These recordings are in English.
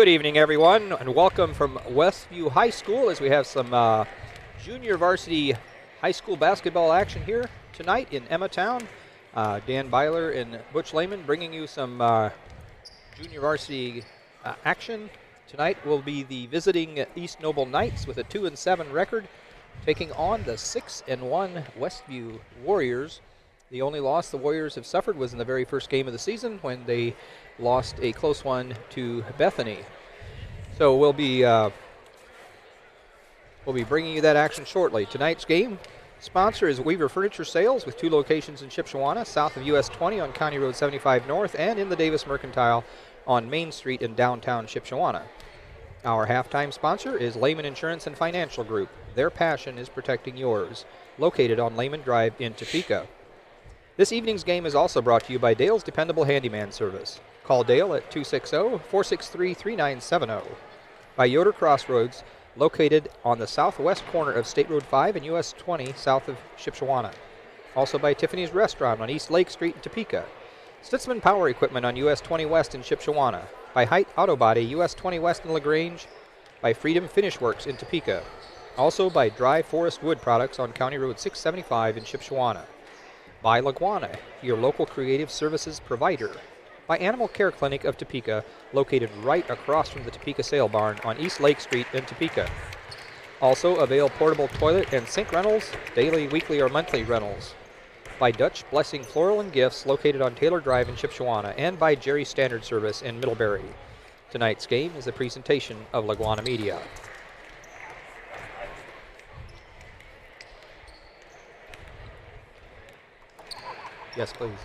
Good evening, everyone, and welcome from Westview High School as we have some junior varsity high school basketball action here tonight in Emmatown. Dan Byler and Butch Lehman bringing you some junior varsity action. Tonight will be the visiting East Noble Knights with a 2-7 record, taking on the 6-1 Westview Warriors. The only loss the Warriors have suffered was in the very first game of the season when they lost a close one to Bethany. So we'll be bringing you that action shortly. Tonight's game sponsor is Weaver Furniture Sales with 2 locations in Shipshewana, south of US 20 on County Road 75 North, and in the Davis Mercantile on Main Street in downtown Shipshewana. Our halftime sponsor is Lehman Insurance and Financial Group. Their passion is protecting yours, located on Lehman Drive in Topeka. This evening's game is also brought to you by Dale's Dependable Handyman Service. Call Dale at 260-463-3970. By Yoder Crossroads, located on the southwest corner of State Road 5 and US 20 south of Shipshewana. Also by Tiffany's Restaurant on East Lake Street in Topeka. Stutzman Power Equipment on US 20 West in Shipshewana. By Height Auto Body, US 20 West in LaGrange. By Freedom Finish Works in Topeka. Also by Dry Forest Wood Products on County Road 675 in Shipshewana. By LaGwana, your local creative services provider. By Animal Care Clinic of Topeka, located right across from the Topeka Sale Barn on East Lake Street in Topeka. Also avail portable toilet and sink rentals, daily, weekly, or monthly rentals. By Dutch Blessing Floral and Gifts, located on Taylor Drive in Shipshewana, and by Jerry Standard Service in Middlebury. Tonight's game is a presentation of LaGwana Media. Yes, please.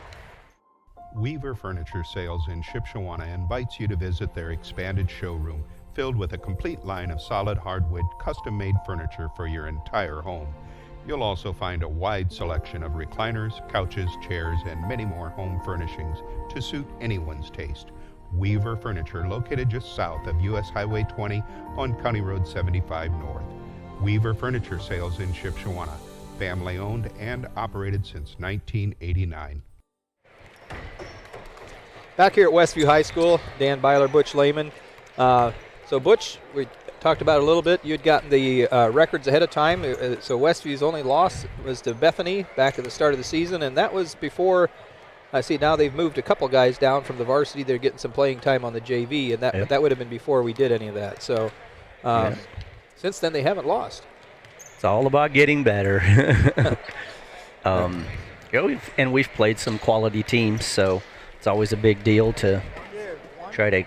Weaver Furniture Sales in Shipshewana invites you to visit their expanded showroom filled with a complete line of solid hardwood custom-made furniture for your entire home. You'll also find a wide selection of recliners, couches, chairs, and many more home furnishings to suit anyone's taste. Weaver Furniture, located just south of US Highway 20 on County Road 75 North. Weaver Furniture Sales in Shipshewana, family owned and operated since 1989. Back here at Westview High School, Dan Byler, Butch Lehman. So Butch, we talked about it a little bit. You'd gotten the records ahead of time. So Westview's only loss was to Bethany back at the start of the season, and that was before. I see now they've moved a couple guys down from the varsity. They're getting some playing time on the JV, and that would have been before we did any of that. So since then they haven't lost. It's all about getting better. We've played some quality teams, so it's always a big deal to try to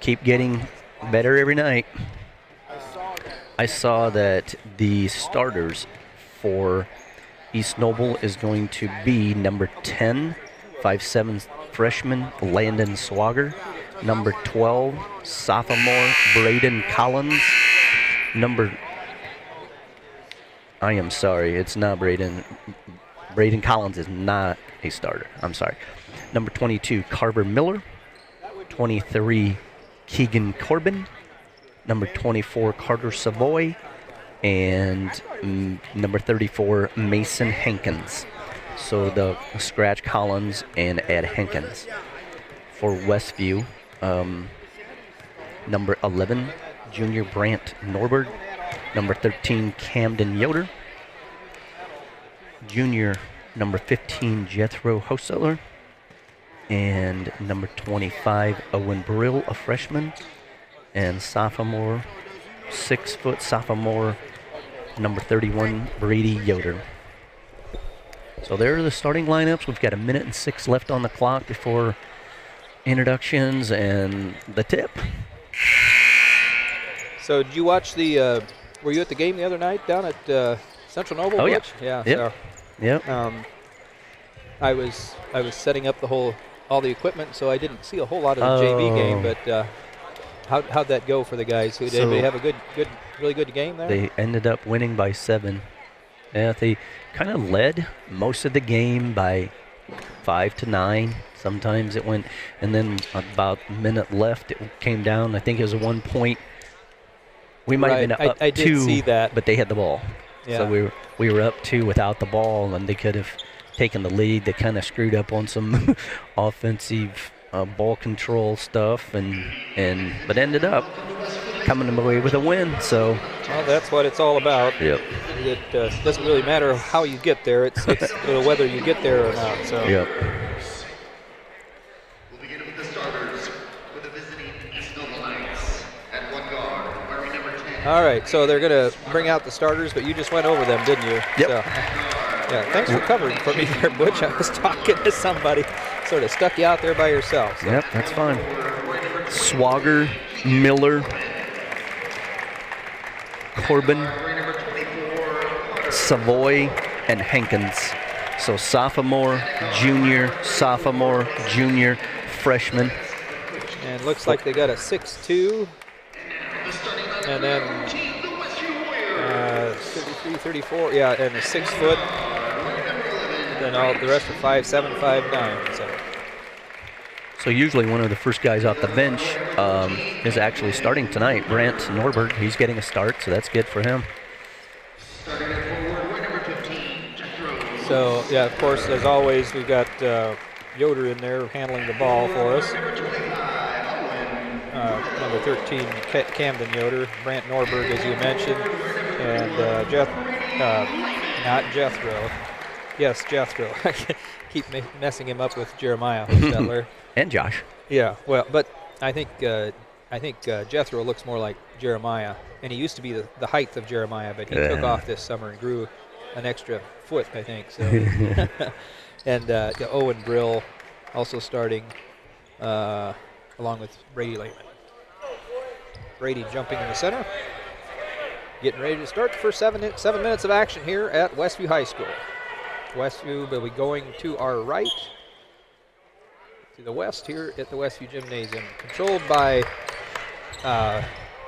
keep getting better every night. I saw that the starters for East Noble is going to be number 10, 5'7" freshman Landon Swagger, number 12, sophomore Braden Collins, I am sorry, it's not Braden. Braden Collins is not a starter. I'm sorry. Number 22, Carver Miller. 23, Keegan Corbin. Number 24, Carter Savoy. And number 34, Mason Hankins. So the scratch Collins and add Hankins. For Westview, number 11, Junior Brant Norbert. Number 13, Camden Yoder. Junior, number 15, Jethro Hoseller. And number 25, Owen Brill, a freshman. And sophomore, 6-foot sophomore, number 31, Brady Yoder. So there are the starting lineups. We've got 1:06 left on the clock before introductions and the tip. So did you watch were you at the game the other night down at Central Noble? Oh, yeah. Yeah. Yep. So, yep. I was setting up all the equipment, so I didn't see a whole lot of the JV game. But how'd that go for the guys? Did they have a really good game there? They ended up winning by 7. Yeah, they kind of led most of the game by 5-9. Sometimes it went, and then about a minute left, it came down. I think it was a 1 point. We might have been up I 2, did see that, but they had the ball. Yeah. So we were up 2 without the ball, and they could have taken the lead. They kind of screwed up on some offensive ball control stuff, but ended up coming away with a win. So, well, that's what it's all about. yep. It doesn't really matter how you get there. It's whether you get there or not. So. Yep. We'll begin with the starters with the visiting East Noble Knights at 1 guard, wearing number 10. All right, so they're going to bring out the starters, but you just went over them, didn't you? Yep. So, yeah, thanks for covering for me there, Butch. I was talking to somebody, sort of stuck you out there by yourself. So. Yep, that's fine. Swagger, Miller, Corbin, Savoy, and Hankins. So sophomore, junior, freshman. And looks like they got a 6'2", and then 33, 34, yeah, and a 6 foot. Then all the rest are 5'7", 5'9". So usually one of the first guys off the bench is actually starting tonight. Brant Norberg, he's getting a start, so that's good for him. So, yeah, of course, as always, we've got Yoder in there handling the ball for us. Number 13, Camden Yoder, Brant Norberg, as you mentioned, and not Jethro. Yes, Jethro. I keep messing him up with Jeremiah Hostetler. And Josh. Yeah, well, but I think Jethro looks more like Jeremiah, and he used to be the height of Jeremiah, but he took off this summer and grew an extra foot, I think. So, and Owen Brill also starting along with Brady Lehman. Brady jumping in the center, getting ready to start the first 7 minutes of action here at Westview High School. Westview will be going to our right, to the west here at the Westview Gymnasium. Controlled by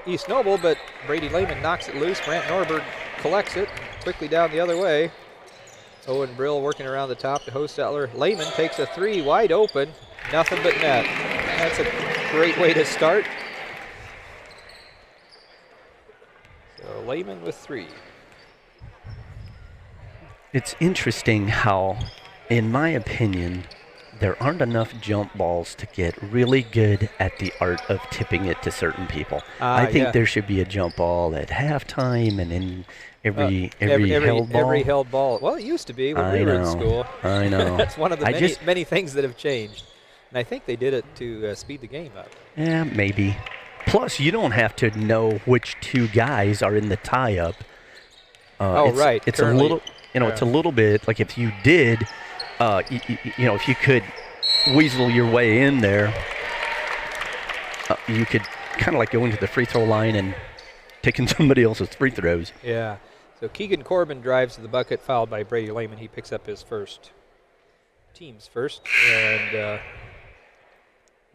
East Noble, but Brady Lehman knocks it loose. Brant Norberg collects it quickly down the other way. Owen Brill working around the top to Hostetler. Lehman takes a 3 wide open, nothing but net. That's a great way to start. So Lehman with 3. It's interesting how, in my opinion, there aren't enough jump balls to get really good at the art of tipping it to certain people. I think there should be a jump ball at halftime and in every held ball. Every held ball. Well, it used to be when we were in school. I know. That's one of the many things that have changed. And I think they did it to speed the game up. Yeah, maybe. Plus, you don't have to know which 2 guys are in the tie-up. Right. It's a little, it's a little bit like if you did. If you could weasel your way in there, you could kind of like go into the free throw line and taking somebody else's free throws. Yeah. So Keegan Corbin drives to the bucket, fouled by Brady Lehman. He picks up his team's first. And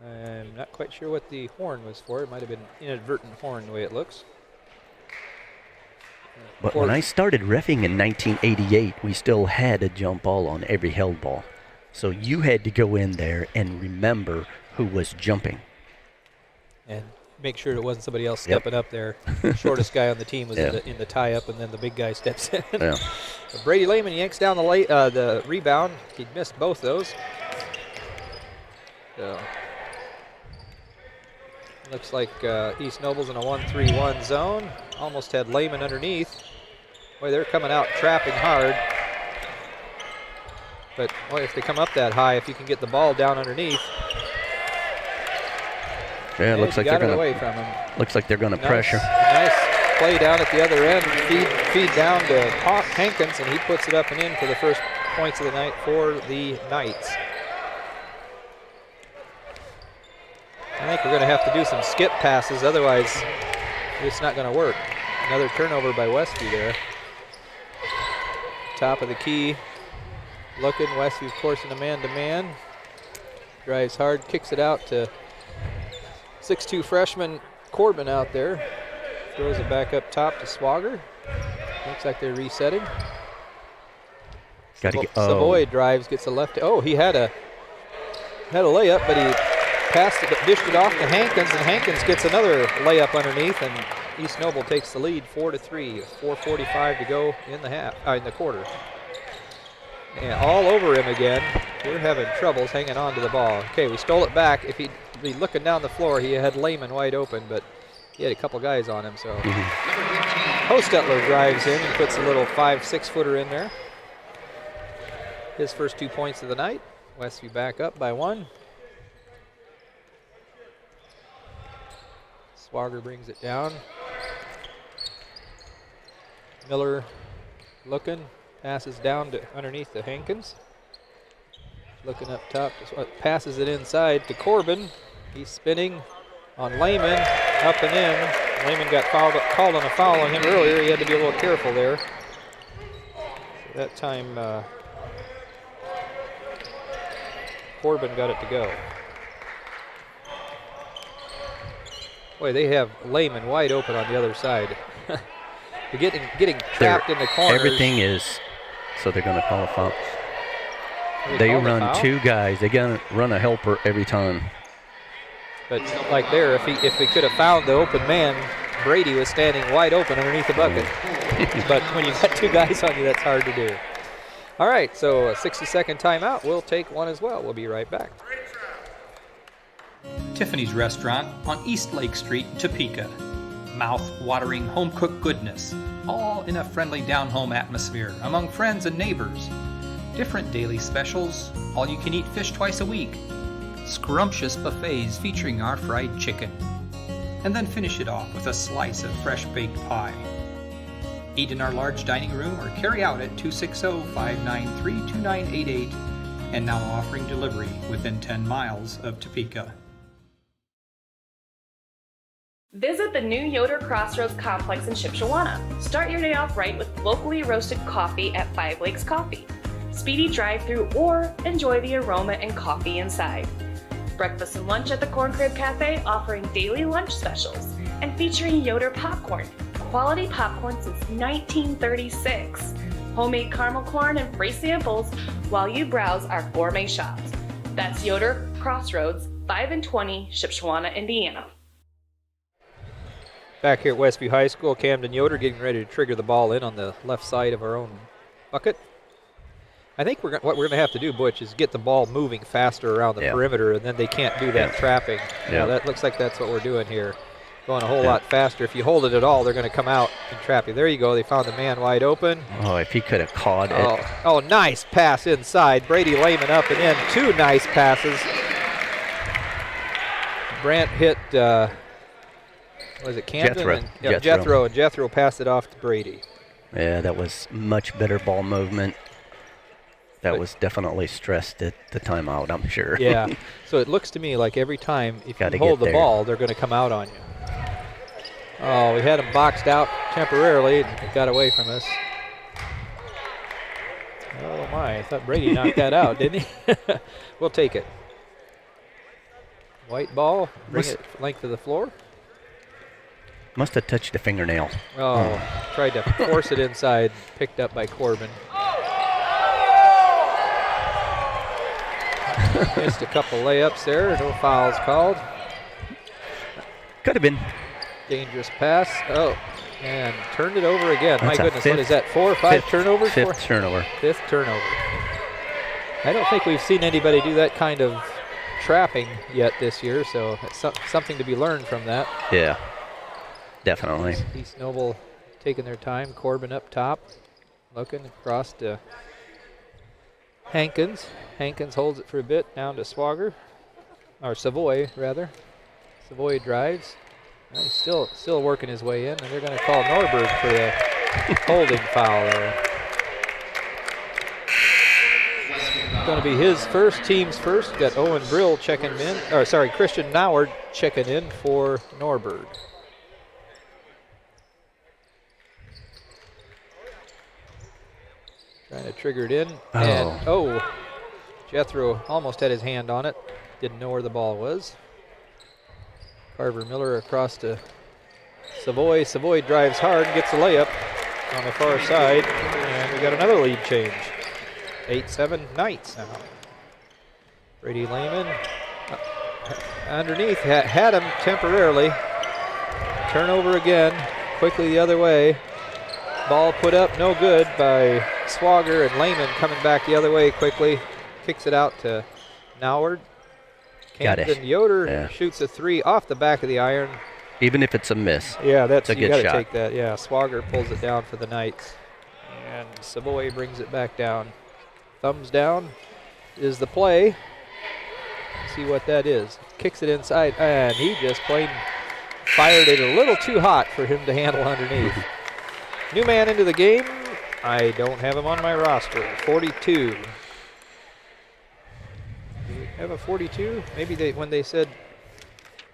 I'm not quite sure what the horn was for. It might have been an inadvertent horn the way it looks. But when I started reffing in 1988, we still had a jump ball on every held ball. So you had to go in there and remember who was jumping. And make sure it wasn't somebody else stepping up there. The shortest guy on the team was in the tie-up, and then the big guy steps in. Yeah. But Brady Lehman yanks down the rebound. He missed both those. So looks like East Noble's in a 1-3-1 zone. Almost had Lehman underneath. Boy, they're coming out trapping hard. But boy, if they come up that high, if you can get the ball down underneath. Yeah, it looks like they're going away from him. Looks like they're going to pressure. Nice play down at the other end. Feed down to Hankins, and he puts it up and in for the first points of the night for the Knights. I think we're going to have to do some skip passes, otherwise it's not going to work. Another turnover by Westview there. Top of the key. Looking, Westview, of course, in a man-to-man. Drives hard, kicks it out to 6'2" freshman Corbin out there. Throws it back up top to Swagger. Looks like they're resetting. Savoy drives, gets a left. Oh, he had a layup, but he passed it, but dished it off to Hankins, and Hankins gets another layup underneath, and East Noble takes the lead 4-3. 4:45 to go in the quarter. And all over him again. We're having troubles hanging on to the ball. Okay, we stole it back. If he'd be looking down the floor, he had Lehman wide open, but he had a couple guys on him, so. Hostetler drives in and puts a little 5-6 footer in there. His first 2 points of the night. Westview back up by 1. Swager brings it down. Miller looking, passes down to underneath to Hankins. Looking up top, passes it inside to Corbin. He's spinning on Lehman, up and in. Lehman got called on a foul on him earlier. He had to be a little careful there. So that time, Corbin got it to go. Boy, they have Lehman wide open on the other side. They're getting trapped in the corners. Everything is, so they're going to call a foul. They run 2 guys. They're going to run a helper every time. But like there, if we could have found the open man, Brady was standing wide open underneath the bucket. But when you've got 2 guys on you, that's hard to do. All right, so a 60-second timeout. We'll take one as well. We'll be right back. Tiffany's Restaurant on East Lake Street, Topeka. Mouth-watering home-cooked goodness, all in a friendly down-home atmosphere among friends and neighbors. Different daily specials, all-you-can-eat fish twice a week, scrumptious buffets featuring our fried chicken, and then finish it off with a slice of fresh-baked pie. Eat in our large dining room or carry out at 260-593-2988, and now offering delivery within 10 miles of Topeka. Visit the new Yoder Crossroads Complex in Shipshewana. Start your day off right with locally roasted coffee at 5 Lakes Coffee. Speedy drive-through or enjoy the aroma and coffee inside. Breakfast and lunch at the Corn Crib Cafe offering daily lunch specials and featuring Yoder popcorn. Quality popcorn since 1936. Homemade caramel corn and free samples while you browse our gourmet shops. That's Yoder Crossroads, 5 and 20, Shipshewana, Indiana. Back here at Westview High School, Camden Yoder getting ready to trigger the ball in on the left side of our own bucket. I think what we're going to have to do, Butch, is get the ball moving faster around the perimeter, and then they can't do that trapping. Yeah, that looks like that's what we're doing here. Going a whole lot faster. If you hold it at all, they're going to come out and trap you. There you go. They found the man wide open. Oh, if he could have caught it. Oh, nice pass inside. Brady Lehman up and in. 2 nice passes. Brant hit... was it Camden? Jethro. And Jethro passed it off to Brady. Yeah, that was much better ball movement. That was definitely stressed at the timeout, I'm sure. Yeah. So it looks to me like every time if you hold the ball, they're going to come out on you. Oh, we had him boxed out temporarily. It got away from us. Oh, my. I thought Brady knocked that out, didn't he? We'll take it. White ball. Bring it length of the floor. Must have touched a fingernail. Oh, tried to force it inside. Picked up by Corbin. Missed a couple layups there. No fouls called. Could have been. Dangerous pass. Oh, and turned it over again. My goodness, what is that? 4 or 5 turnovers? Fifth turnover. 5th turnover. I don't think we've seen anybody do that kind of trapping yet this year, so it's something to be learned from that. Yeah, definitely. East Noble taking their time. Corbin up top, looking across to Hankins. Hankins holds it for a bit, down to Swager, or Savoy rather. Savoy drives. He's still working his way in, and they're going to call Norberg for the holding foul there. Going to be his first, team's first. Got Owen Brill checking in, or sorry, Christian Nauer checking in for Norberg. Trying to trigger it in, and Jethro almost had his hand on it. Didn't know where the ball was. Carver Miller across to Savoy. Savoy drives hard and gets a layup on the far side. And we got another lead change. 8-7 Knights now. Brady Lehman underneath had him temporarily. Turnover again. Quickly the other way. Ball put up, no good by Swagger, and Lehman coming back the other way quickly. Kicks it out to Noward. Camden Yoder shoots a 3 off the back of the iron. Even if it's a miss. Yeah, that's a you good got to shot. take that. Yeah, Swagger pulls it down for the Knights. And Savoy brings it back down. Thumbs down is the play. See what that is. Kicks it inside, and he just plain fired it a little too hot for him to handle underneath. New man into the game. I don't have him on my roster. 42. Do we have a 42? Maybe when they said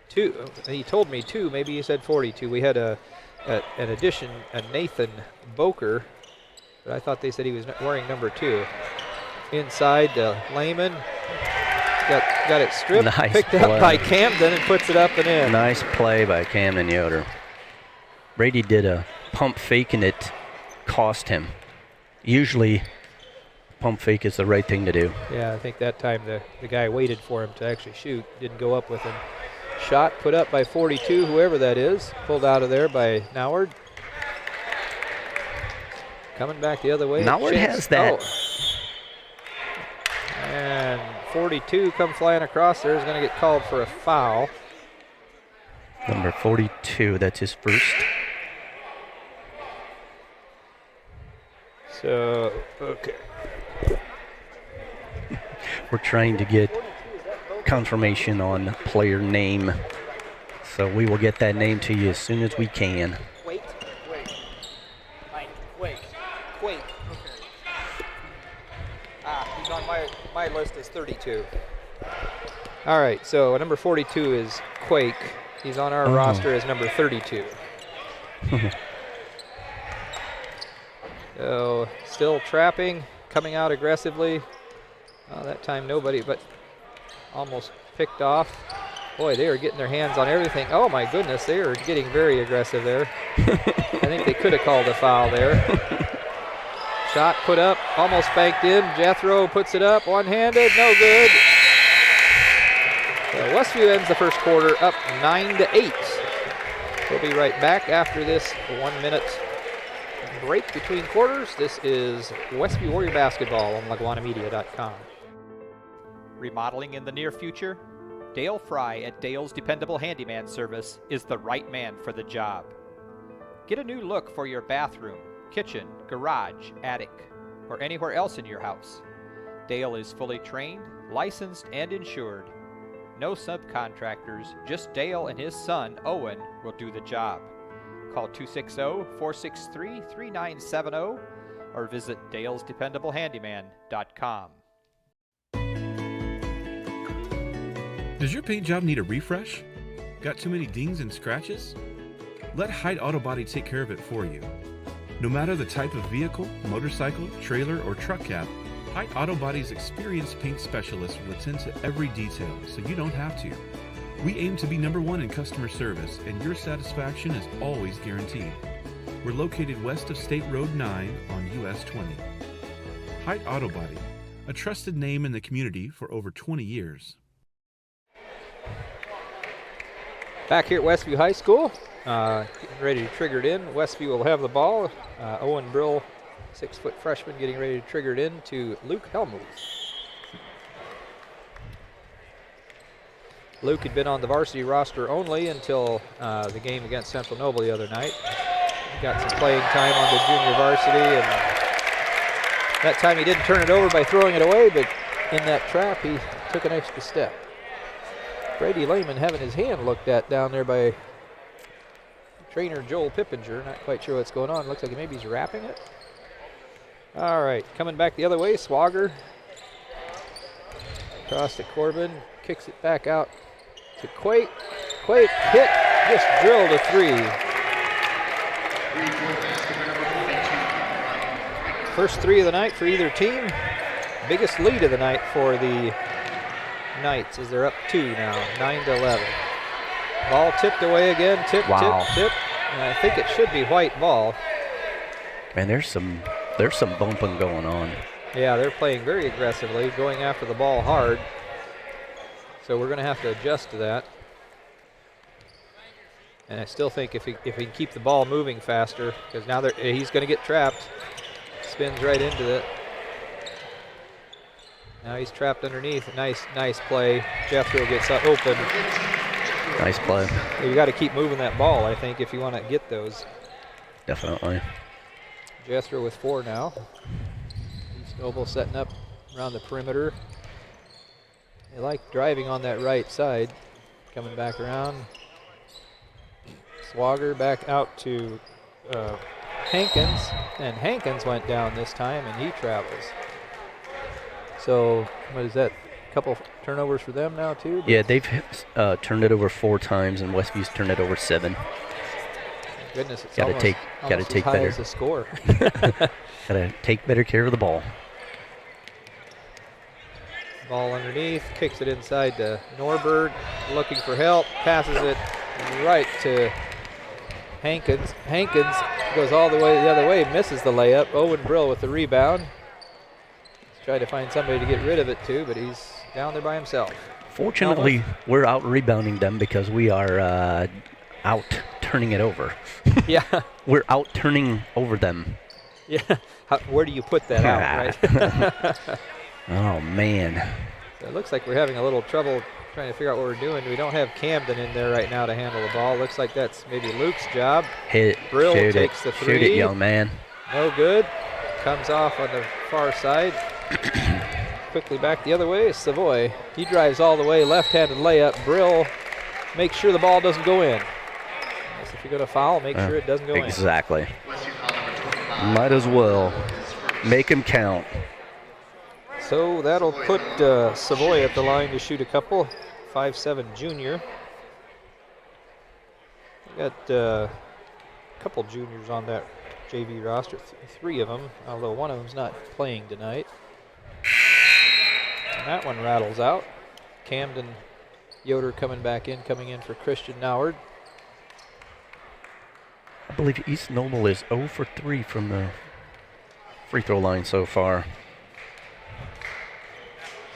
2, he told me 2, maybe he said 42. We had an addition, a Nathan Boker, but I thought they said he was wearing number 2. Inside to Lehman. Got it stripped, Nice picked play. up by Camden and puts it up and in. Nice play by Camden Yoder. Brady did a pump fake and it cost him. Usually pump fake is the right thing to do. Yeah, I think that time the guy waited for him to actually shoot. Didn't go up with him. Shot put up by 42, whoever that is. Pulled out of there by Noward. Coming back the other way. Noward has that. And 42 come flying across there is going to get called for a foul. Number 42, that's his first. So, okay. We're trying to get confirmation on player name. So we will get that name to you as soon as we can. Quake. Okay. He's on my list is 32. All right, so number 42 is Quake. He's on our roster as number 32. So still trapping, coming out aggressively. That time nobody, but almost picked off. Boy, they are getting their hands on everything. Oh my goodness, they are getting very aggressive there. I think they could have called a foul there. Shot put up, almost banked in. Jethro puts it up, one-handed, no good. So Westview ends the first quarter up 9-8. We'll be right back after this 1-minute break between quarters. This is Westview Warrior Basketball on LaGwanamedia.com. Remodeling in the near future? Dale Fry at Dale's Dependable Handyman Service is the right man for the job. Get a new look for your bathroom, kitchen, garage, attic, or anywhere else in your house. Dale is fully trained, licensed, and insured. No subcontractors, just Dale and his son, Owen, will do the job. Call 260-463-3970 or visit dalesdependablehandyman.com. Does your paint job need a refresh? Got too many dings and scratches? Let Hyde Auto Body take care of it for you. No matter the type of vehicle, motorcycle, trailer, or truck cab, Hyde Auto Body's experienced paint specialists will attend to every detail so you don't have to. We aim to be #1 in customer service, and your satisfaction is always guaranteed. We're located west of State Road 9 on US 20. Hyde Auto Body, a trusted name in the community for over 20 years. Back here at Westview High School, getting ready to trigger it in. Westview will have the ball. Owen Brill, 6-foot freshman, getting ready to trigger it in to Luke Helmuth. Luke had been on the varsity roster only until the game against Central Noble the other night. He got some playing time on the junior varsity, and that time he didn't turn it over by throwing it away, but in that trap he took an extra step. Brady Lehman having his hand looked at down there by trainer Joel Pippinger. Not quite sure what's going on. Looks like maybe he's wrapping it. All right, coming back the other way, Swagger. Across to Corbin, kicks it back out to Quake. Quake hit, just drilled a 3. First 3 of the night for either team. Biggest lead of the night for the Knights as they're up 2 now, 9-11. Ball tipped away again, tip. And I think it should be white ball. Man, there's some bumping going on. Yeah, they're playing very aggressively, going after the ball hard. So we're going to have to adjust to that. And I still think if he can keep the ball moving faster, because now he's going to get trapped. Spins right into it. Now he's trapped underneath. Nice play. Jethro gets up open. Nice play. You got to keep moving that ball, I think, if you want to get those. Definitely. Jethro with 4 now. East Noble setting up around the perimeter. They like driving on that right side. Coming back around. Swagger back out to Hankins. And Hankins went down this time, and he travels. So, what is that? A couple turnovers for them now, too? Yeah, they've turned it over 4 times, and Westviews turned it over 7. Goodness, it's gotta almost take as high better. as the score. Gotta take better care of the ball. Ball underneath, kicks it inside to Norberg, looking for help, passes it right to Hankins. Hankins goes all the way the other way, misses the layup. Owen Brill with the rebound. He's trying to find somebody to get rid of it too, but he's down there by himself. Fortunately, we're out rebounding them because we are out turning it over. Yeah. We're out turning over them. Yeah. Where do you put that out, right? Oh, man. So it looks like we're having a little trouble trying to figure out what we're doing. We don't have Camden in there right now to handle the ball. Looks like that's maybe Luke's job. Hit it. Brill Shoot takes it. the 3. Shoot it, young man. No good. Comes off on the far side. Quickly back the other way is Savoy. He drives all the way, left-handed layup. Brill makes sure the ball doesn't go in. Guess if you're going to foul, make sure it doesn't go in. Exactly. Might as well make him count. So that'll put Savoy at the line to shoot a couple. 5'7" junior. We got a couple juniors on that JV roster, 3 of them, although one of them's not playing tonight. And that one rattles out. Camden Yoder coming in for Christian Noward. I believe East Noble is 0 for 3 from the free throw line so far.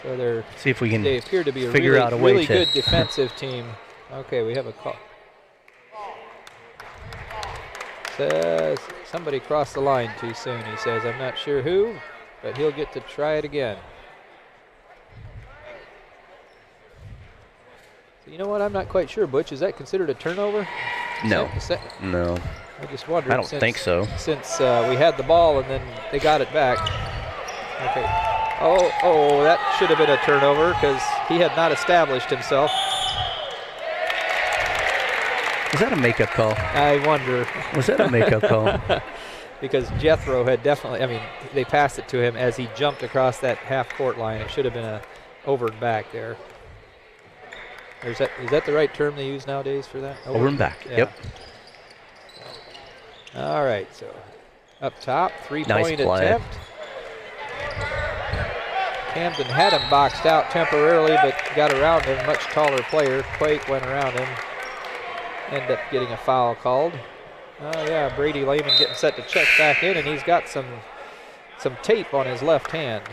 So they're See if we can they appear to be a figure really, out a way really to good defensive team. Okay, we have a call. Says somebody crossed the line too soon, he says. I'm not sure who, but he'll get to try it again. So you know what? I'm not quite sure, Butch. Is that considered a turnover? No. No. I just wondered. I don't think so. Since we had the ball and then they got it back. Okay. Oh, that should have been a turnover because he had not established himself. Was that a makeup call? I wonder. Was that a makeup call? Because Jethro had definitely, they passed it to him as he jumped across that half-court line. It should have been a over and back there. Is that the right term they use nowadays for that? Over and back, yeah. Yep. All right, so up top, three-point attempt. Camden had him boxed out temporarily, but got around him. Much taller player. Quake went around him. Ended up getting a foul called. Oh yeah, Brady Lehman getting set to check back in, and he's got some tape on his left hand.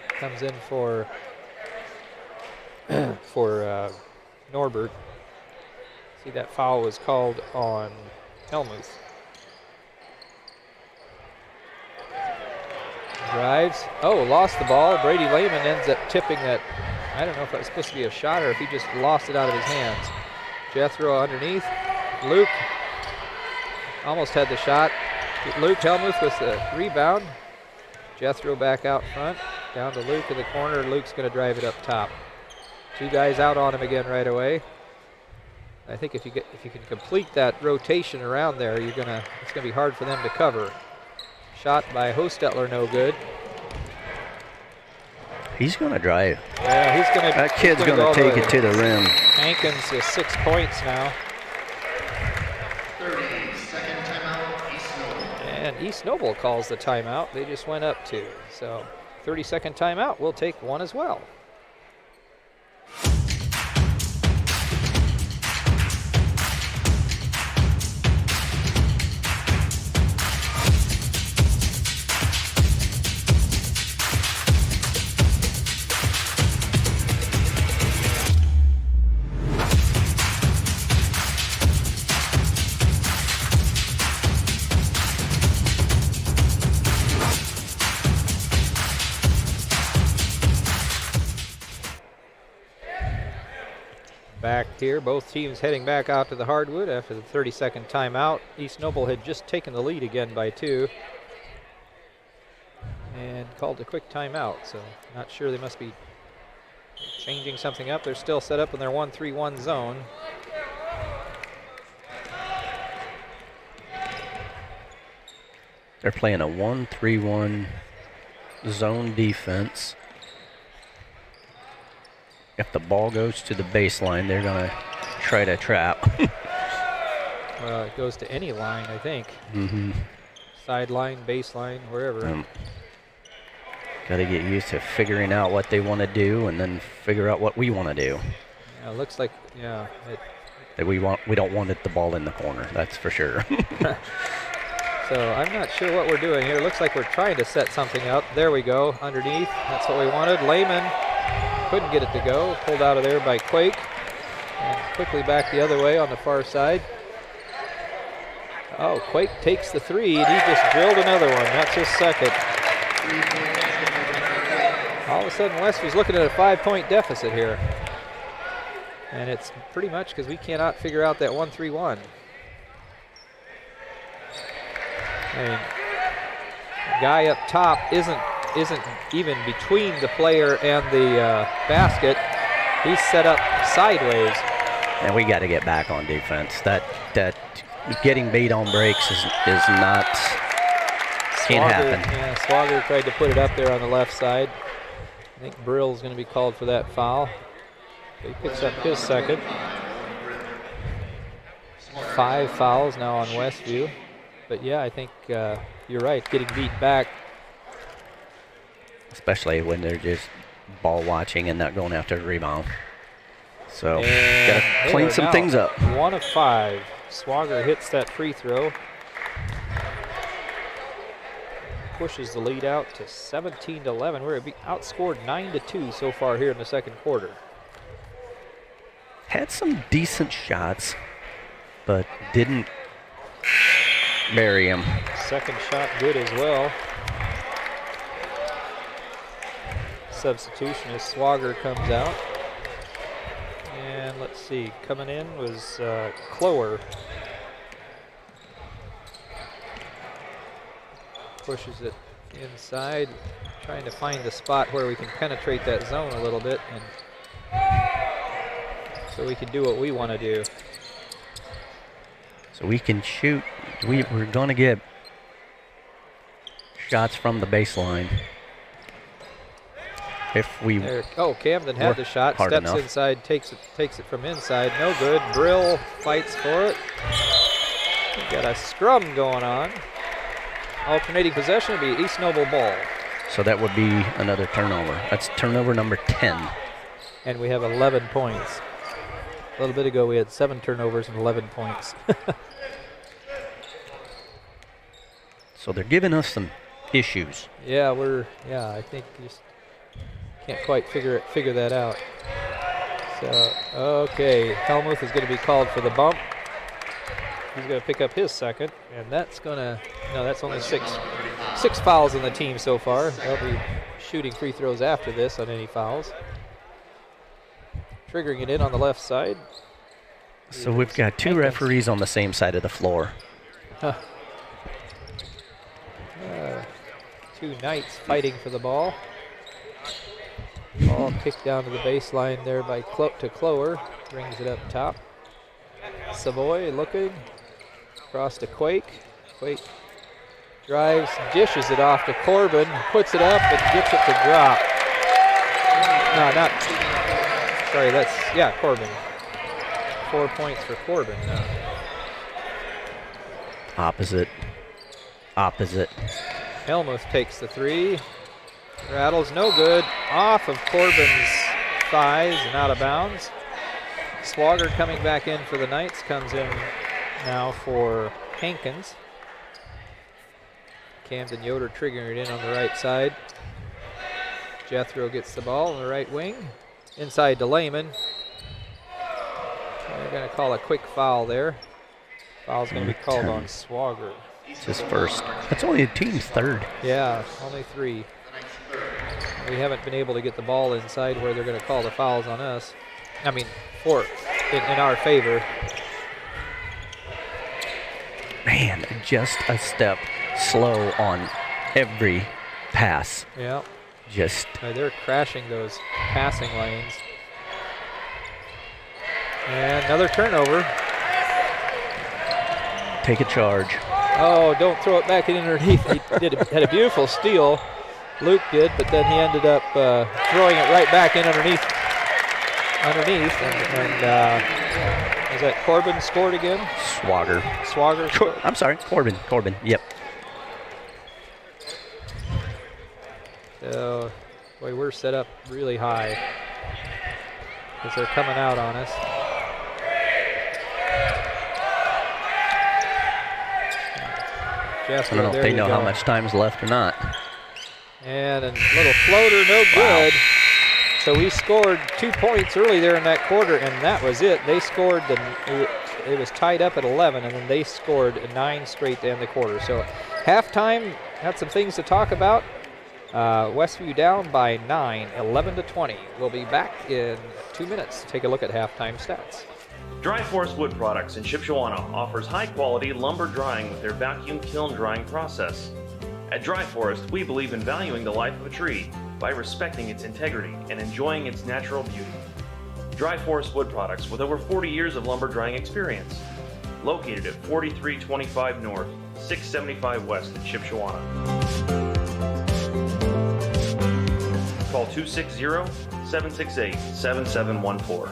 Comes in for Norbert. See, that foul was called on Helmuth. Drives. Oh, lost the ball. Brady Lehman ends up tipping that. I don't know if that was supposed to be a shot or if he just lost it out of his hands. Jethro underneath. Luke almost had the shot. Luke Helmuth with the rebound. Jethro back out front. Down to Luke in the corner. Luke's going to drive it up top. 2 guys out on him again right away. I think if you can complete that rotation around there, it's going to be hard for them to cover. Shot by Hostetler, no good. He's going to drive. Yeah, he's going to. That kid's going to take it to the rim. Hankins is 6 points now. 30-second timeout, East Noble. And East Noble calls the timeout. They just went up 2. So 30-second timeout. We'll take one as well. Back here, both teams heading back out to the hardwood after the 30-second timeout. East Noble had just taken the lead again by 2 and called a quick timeout, so not sure, they must be changing something up. They're still set up in their 1-3-1 zone. They're playing a 1-3-1 zone defense. If the ball goes to the baseline, they're going to try to trap. Well, it goes to any line, I think. Mm-hmm. Sideline, baseline, wherever. Got to get used to figuring out what they want to do and then figure out what we want to do. Yeah, it looks like, yeah. That we don't want the ball in the corner, that's for sure. So I'm not sure what we're doing here. It looks like we're trying to set something up. There we go, underneath. That's what we wanted. Lehman couldn't get it to go. Pulled out of there by Quake. And quickly back the other way on the far side. Oh, Quake takes the 3, and he just drilled another one. That's his second. All of a sudden, Westview's looking at a 5-point deficit here. And it's pretty much because we cannot figure out that 1-3-1. I mean, the guy up top isn't even between the player and the basket. He's set up sideways. And we got to get back on defense. That getting beat on breaks is not, can't happen. Yeah, Swagger tried to put it up there on the left side. I think Brill's going to be called for that foul. He picks up his second. 5 fouls now on Westview. But yeah, I think you're right, getting beat back. Especially when they're just ball watching and not going after the rebound. So, got to clean some things up. 1 of 5. Swagger hits that free throw. Pushes the lead out to 17-11. We're outscored 9-2 so far here in the second quarter. Had some decent shots, but didn't bury him. Second shot good as well. Substitution as Swagger comes out. And let's see, coming in was Clower. Pushes it inside, trying to find the spot where we can penetrate that zone a little bit, and so we can do what we want to do. So we can shoot. We're going to get shots from the baseline. If we Camden had the shot, steps enough. inside, takes it from inside, no good. Brill fights for it. We've got a scrum going on. Alternating possession will be East Noble ball. So that would be another turnover. That's turnover number 10. And we have 11 points. A little bit ago we had 7 turnovers and 11 points. So they're giving us some issues. Yeah, I think just can't quite figure that out. So, okay, Helmuth is going to be called for the bump. He's going to pick up his second, and that's only 6 fouls on the team so far. They'll be shooting free throws after this on any fouls. Triggering it in on the left side. So we've got 2 referees on the same side of the floor. 2 Knights fighting for the ball. Ball kicked down to the baseline there by Clower. Brings it up top. Savoy looking. Across to Quake. Quake drives, dishes it off to Corbin, puts it up and gets it to drop. Corbin. 4 points for Corbin now. Opposite. Helmuth takes the 3. Rattles, no good. Off of Corbin's thighs and out of bounds. Swagger coming back in for the Knights, comes in now for Hankins. Camden Yoder triggering it in on the right side. Jethro gets the ball on the right wing. Inside to Lehman. They're going to call a quick foul there. Foul's going to be called on Swagger. It's his first. That's only the team's 3rd. Yeah, only 3. We haven't been able to get the ball inside where they're going to call the fouls on us. I mean, for in our favor. Man, just a step slow on every pass. Yeah. Just They're crashing those passing lanes. And another turnover. take a charge. Oh, don't throw it back in underneath. He had a beautiful steal. Luke did, but then he ended up throwing it right back in underneath. Is that Corbin scored again? Swagger scored. I'm sorry, Corbin, yep. So, boy, we're set up really high because they're coming out on us. I don't know if they know how much time's left or not. And a little floater, no good. So we scored 2 points early there in that quarter, and that was it. They scored, it was tied up at 11, and then they scored 9 straight to end the quarter. So halftime, had some things to talk about. Westview down by 9, 11-20. We'll be back in 2 minutes to take a look at halftime stats. Dry Forest Wood Products in Shipshewana offers high-quality lumber drying with their vacuum kiln drying process. At Dry Forest, we believe in valuing the life of a tree by respecting its integrity and enjoying its natural beauty. Dry Forest Wood Products with over 40 years of lumber drying experience. Located at 4325 North, 675 West in Shipshewana. Call 260-768-7714.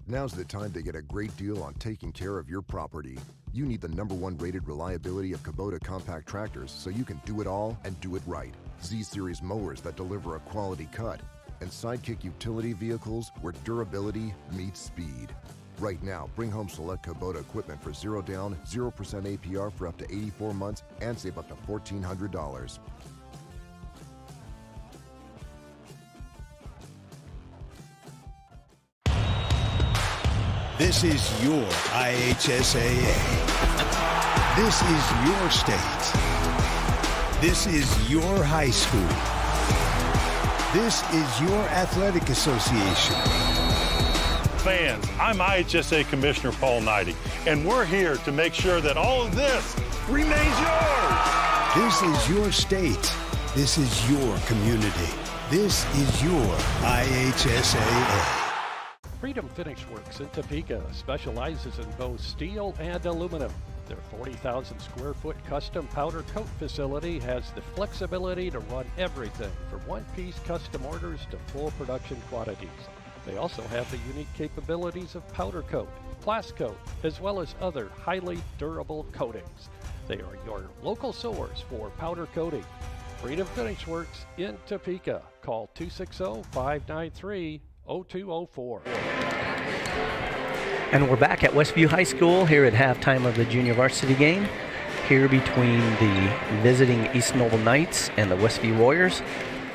Now's the time to get a great deal on taking care of your property. You need the #1 rated reliability of Kubota compact tractors so you can do it all and do it right. Z-Series mowers that deliver a quality cut, and Sidekick utility vehicles where durability meets speed. Right now, bring home select Kubota equipment for 0 down, 0% APR for up to 84 months and save up to $1,400. This is your IHSAA. This is your state. This is your high school. This is your athletic association. Fans, I'm IHSA Commissioner Paul Knighty, and we're here to make sure that all of this remains yours. This is your state. This is your community. This is your IHSAA. Freedom Finish Works in Topeka specializes in both steel and aluminum. Their 40,000 square foot custom powder coat facility has the flexibility to run everything from one-piece custom orders to full production quantities. They also have the unique capabilities of powder coat, blast coat, as well as other highly durable coatings. They are your local source for powder coating. Freedom Finish Works in Topeka. Call 260-593-0204. And we're back at Westview High School here at halftime of the junior varsity game, here between the visiting East Noble Knights and the Westview Warriors.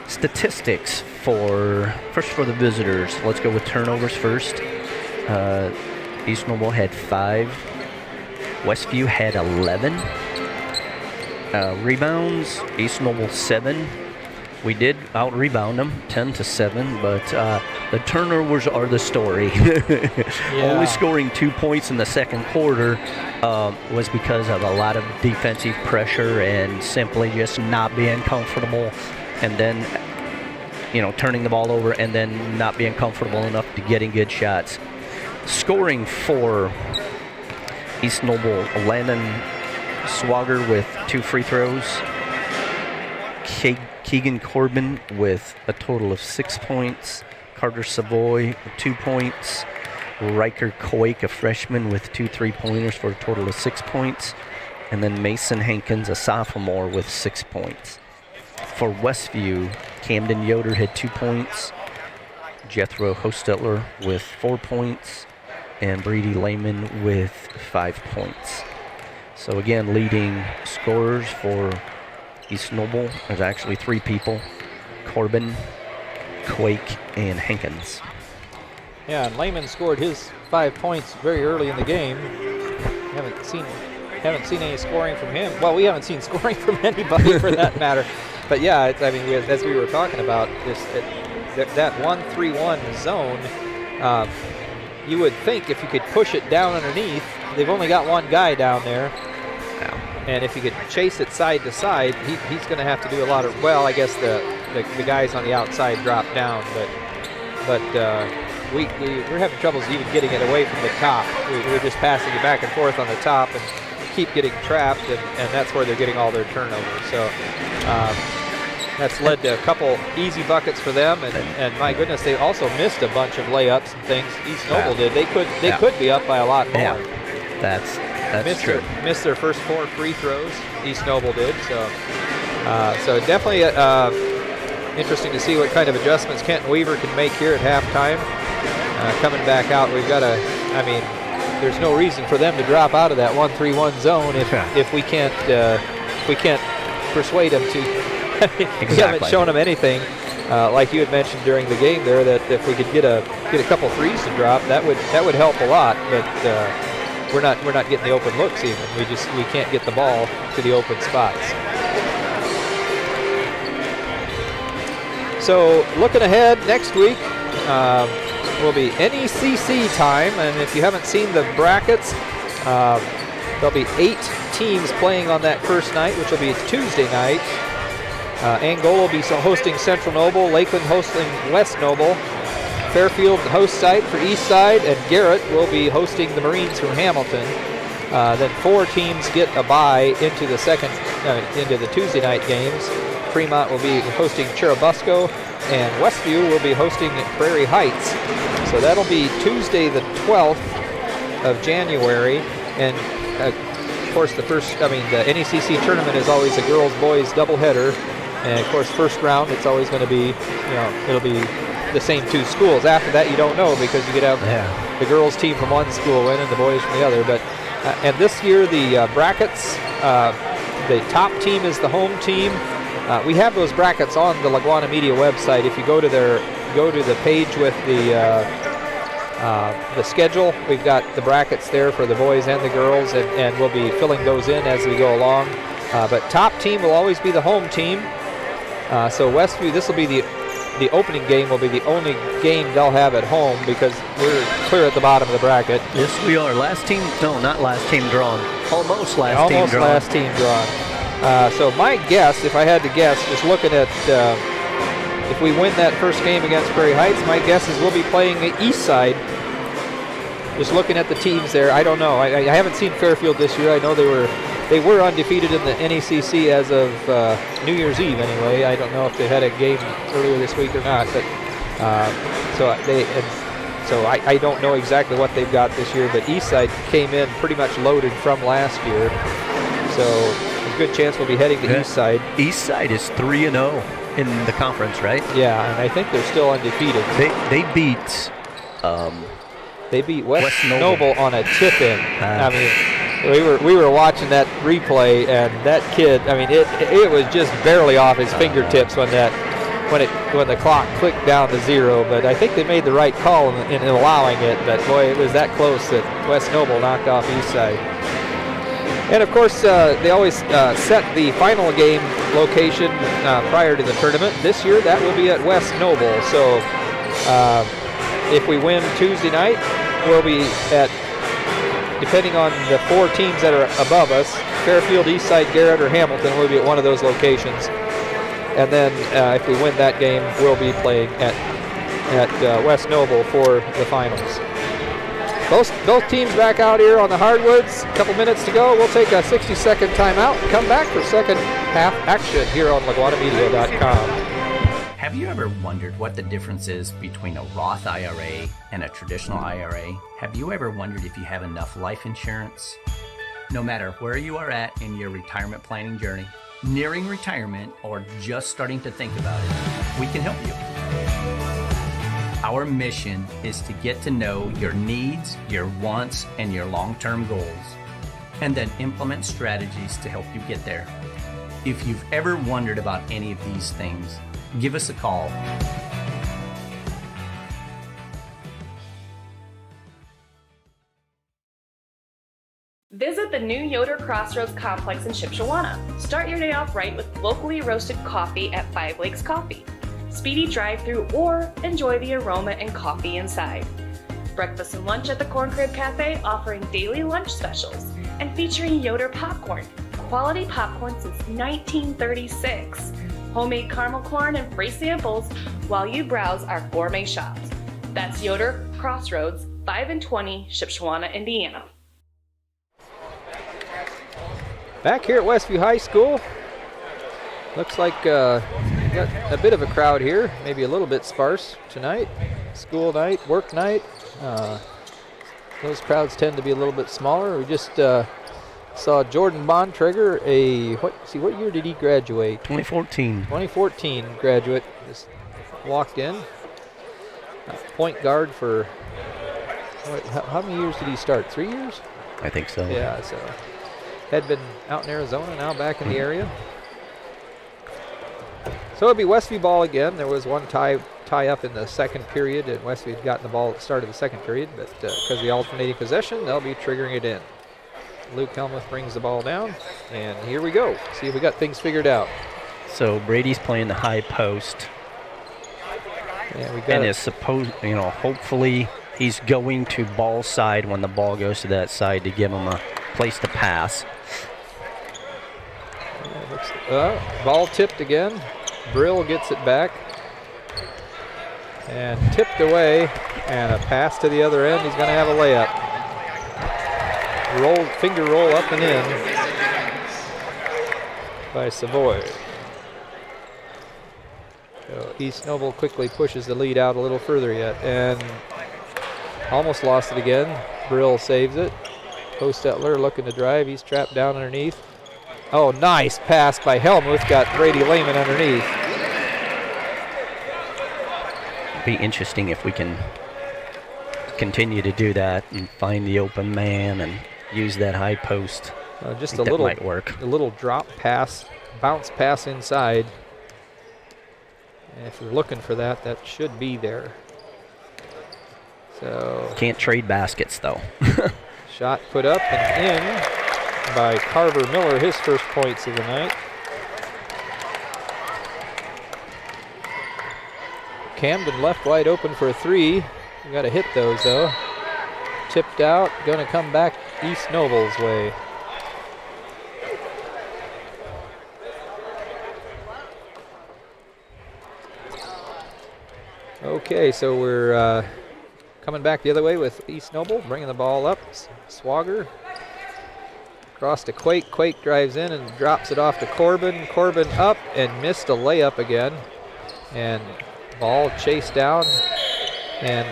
Statistics for the visitors. Let's go with turnovers first. East Noble had 5. Westview had 11. Rebounds, East Noble 7. We did out-rebound them, 10-7, but the turnovers are the story. Only scoring 2 points in the second quarter was because of a lot of defensive pressure and simply just not being comfortable, and then, turning the ball over and then not being comfortable enough to getting good shots. Scoring for East Noble, Landon Swagger with 2 free throws. Keegan Corbin with a total of 6 points. Carter Savoy, 2 points. Riker Koik, a freshman, with 2 3-pointers for a total of 6 points. And then Mason Hankins, a sophomore, with 6 points. For Westview, Camden Yoder had 2 points. Jethro Hostetler with 4 points. And Brady Lehman with 5 points. So again, leading scorers for East Noble, there's actually 3 people: Corbin, Quake, and Hankins. Yeah, and Lehman scored his 5 points very early in the game. Haven't seen any scoring from him. Well, we haven't seen scoring from anybody for that matter. But yeah, as we were talking about, that 1-3-1 zone You would think if you could push it down underneath, they've only got one guy down there. And if you could chase it side to side, he's going to have to do a lot of, well, I guess the guys on the outside drop down, but we're having troubles even getting it away from the top. We're just passing it back and forth on the top and keep getting trapped, and that's where they're getting all their turnovers. So that's led to a couple easy buckets for them, and my goodness, they also missed a bunch of layups and things. East Noble did. They could be up by a lot more. Yeah, that's true. Missed their first 4 free throws. East Noble did. So definitely interesting to see what kind of adjustments Kenton Weaver can make here at halftime. Coming back out, we've got there's no reason for them to drop out of that 1-3-1 zone if we can't persuade them to. Exactly. We haven't shown them anything, like you had mentioned during the game there, that if we could get a couple threes to drop, that would help a lot. But we're not getting the open looks even. We can't get the ball to the open spots. So looking ahead, next week will be NECC time, and if you haven't seen the brackets, there'll be 8 teams playing on that first night, which will be Tuesday night. Angola will be hosting Central Noble, Lakeland hosting West Noble, Fairfield host site for East Side, and Garrett will be hosting the Marines from Hamilton. Then 4 teams get a bye into the Tuesday night games. Fremont will be hosting Churubusco, and Westview will be hosting Prairie Heights. So that'll be Tuesday the 12th of January, and of course the NECC tournament is always a girls-boys doubleheader. And of course, first round, it's always going to be, it'll be the same 2 schools. After that, you don't know, because you could have the girls team from one school win and the boys from the other. But and this year, the brackets, the top team is the home team. We have those brackets on the LaGwana Media website. If you go to the page with the schedule, we've got the brackets there for the boys and the girls, and we'll be filling those in as we go along. But top team will always be the home team. So Westview, this will be the opening game, will be the only game they'll have at home, because we're clear at the bottom of the bracket. Yes, we are. Last team drawn. Almost last team drawn. So my guess, if I had to guess, just looking at if we win that first game against Prairie Heights, my guess is we'll be playing the East Side. Just looking at the teams there, I don't know. I haven't seen Fairfield this year. I know they were undefeated in the NECC as of New Year's Eve anyway. I don't know if they had a game earlier this week or not, but I don't know exactly what they've got this year. But Eastside came in pretty much loaded from last year, so there's a good chance we'll be heading to Eastside. Eastside is 3-0 in the conference, right? Yeah, and I think they're still undefeated. They beat West Noble on a tip-in. We were watching that replay, and that kid, it was just barely off his fingertips when the clock clicked down to 0. But I think they made the right call in allowing it. But boy, it was that close that West Noble knocked off Eastside. And of course, they always set the final game location prior to the tournament. This year, that will be at West Noble. So if we win Tuesday night, we'll be at, depending on the 4 teams that are above us, Fairfield, Eastside, Garrett, or Hamilton, we'll be at one of those locations. And then if we win that game, we'll be playing at West Noble for the finals. Both teams back out here on the hardwoods. A couple minutes to go. We'll take a 60-second timeout and come back for second half action here on LaGwanamedia.com. Have you ever wondered what the difference is between a Roth IRA and a traditional IRA? Have you ever wondered if you have enough life insurance? No matter where you are at in your retirement planning journey, nearing retirement, or just starting to think about it, we can help you. Our mission is to get to know your needs, your wants, and your long-term goals, and then implement strategies to help you get there. If you've ever wondered about any of these things, give us a call. Visit the new Yoder Crossroads Complex in Shipshewana. Start your day off right with locally roasted coffee at 5 Lakes Coffee. Speedy drive-through, or enjoy the aroma and coffee inside. breakfast and lunch at the Corn Crib Cafe, offering daily lunch specials and featuring Yoder popcorn. Quality popcorn since 1936. Homemade caramel corn and free samples while you browse our gourmet shops. That's Yoder Crossroads, 5 and 20, Shipshewana, Indiana. Back here at Westview High School, looks like got a bit of a crowd here, maybe a little bit sparse tonight. School night, work night. Those crowds tend to be a little bit smaller. We just saw Jordan Bontrager, what year did he graduate? 2014. 2014 graduate, just walked in. Point guard for, how many years did he start? 3 years? I think so. Yeah, so had been out in Arizona, now back in the area. So it'll be Westview ball again. There was one tie up in the second period, and Westview had gotten the ball at the start of the second period, but because of the alternating possession, they'll be triggering it in. Luke Helmuth brings the ball down, and here we go. See if we got things figured out. So Brady's playing the high post. Yeah, we got and is supposed, hopefully he's going to ball side when the ball goes to that side to give him a place to pass. Ball tipped again. Brill gets it back. And tipped away, and a pass to the other end. He's going to have a layup. Finger roll up and in by Savoy. So East Noble quickly pushes the lead out a little further yet, and almost lost it again. Brill saves it. Hostetler looking to drive. He's trapped down underneath. Oh, nice pass by Helmuth. Got Brady Lehman underneath. Be interesting if we can continue to do that and find the open man and use that high post. Just a little might work. A little drop pass, bounce pass inside. And if you're looking for that, that should be there. So can't trade baskets though. Shot put up and in by Carver Miller, his first points of the night. Camden left wide open for a three. We got to hit those though. Tipped out, going to come back East Noble's way. Okay, so we're coming back the other way with East Noble, bringing the ball up. Swagger across to Quake. Quake drives in and drops it off to Corbin. Corbin up and missed a layup again. And ball chased down, and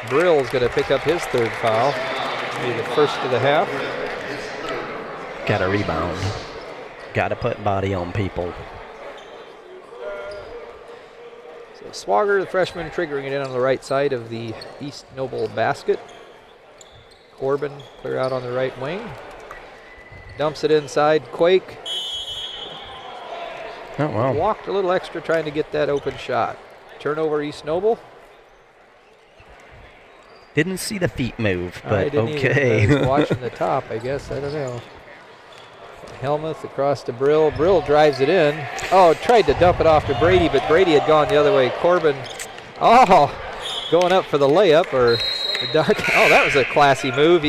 Brill's going to pick up his third foul. Be the first of the half. Got to rebound. Got to put body on people. So Swagger, the freshman, triggering it in on the right side of the East Noble basket. Corbin clear out on the right wing. Dumps it inside. Quake. Oh, wow. Walked a little extra trying to get that open shot. Turnover East Noble. Didn't see the feet move, but I didn't okay. Either, I was watching the top, I guess. I don't know. Helmuth across to Brill. Brill drives it in. Oh, tried to dump it off to Brady, but Brady had gone the other way. Corbin, going up for the layup or the dunk. Oh, that was a classy move.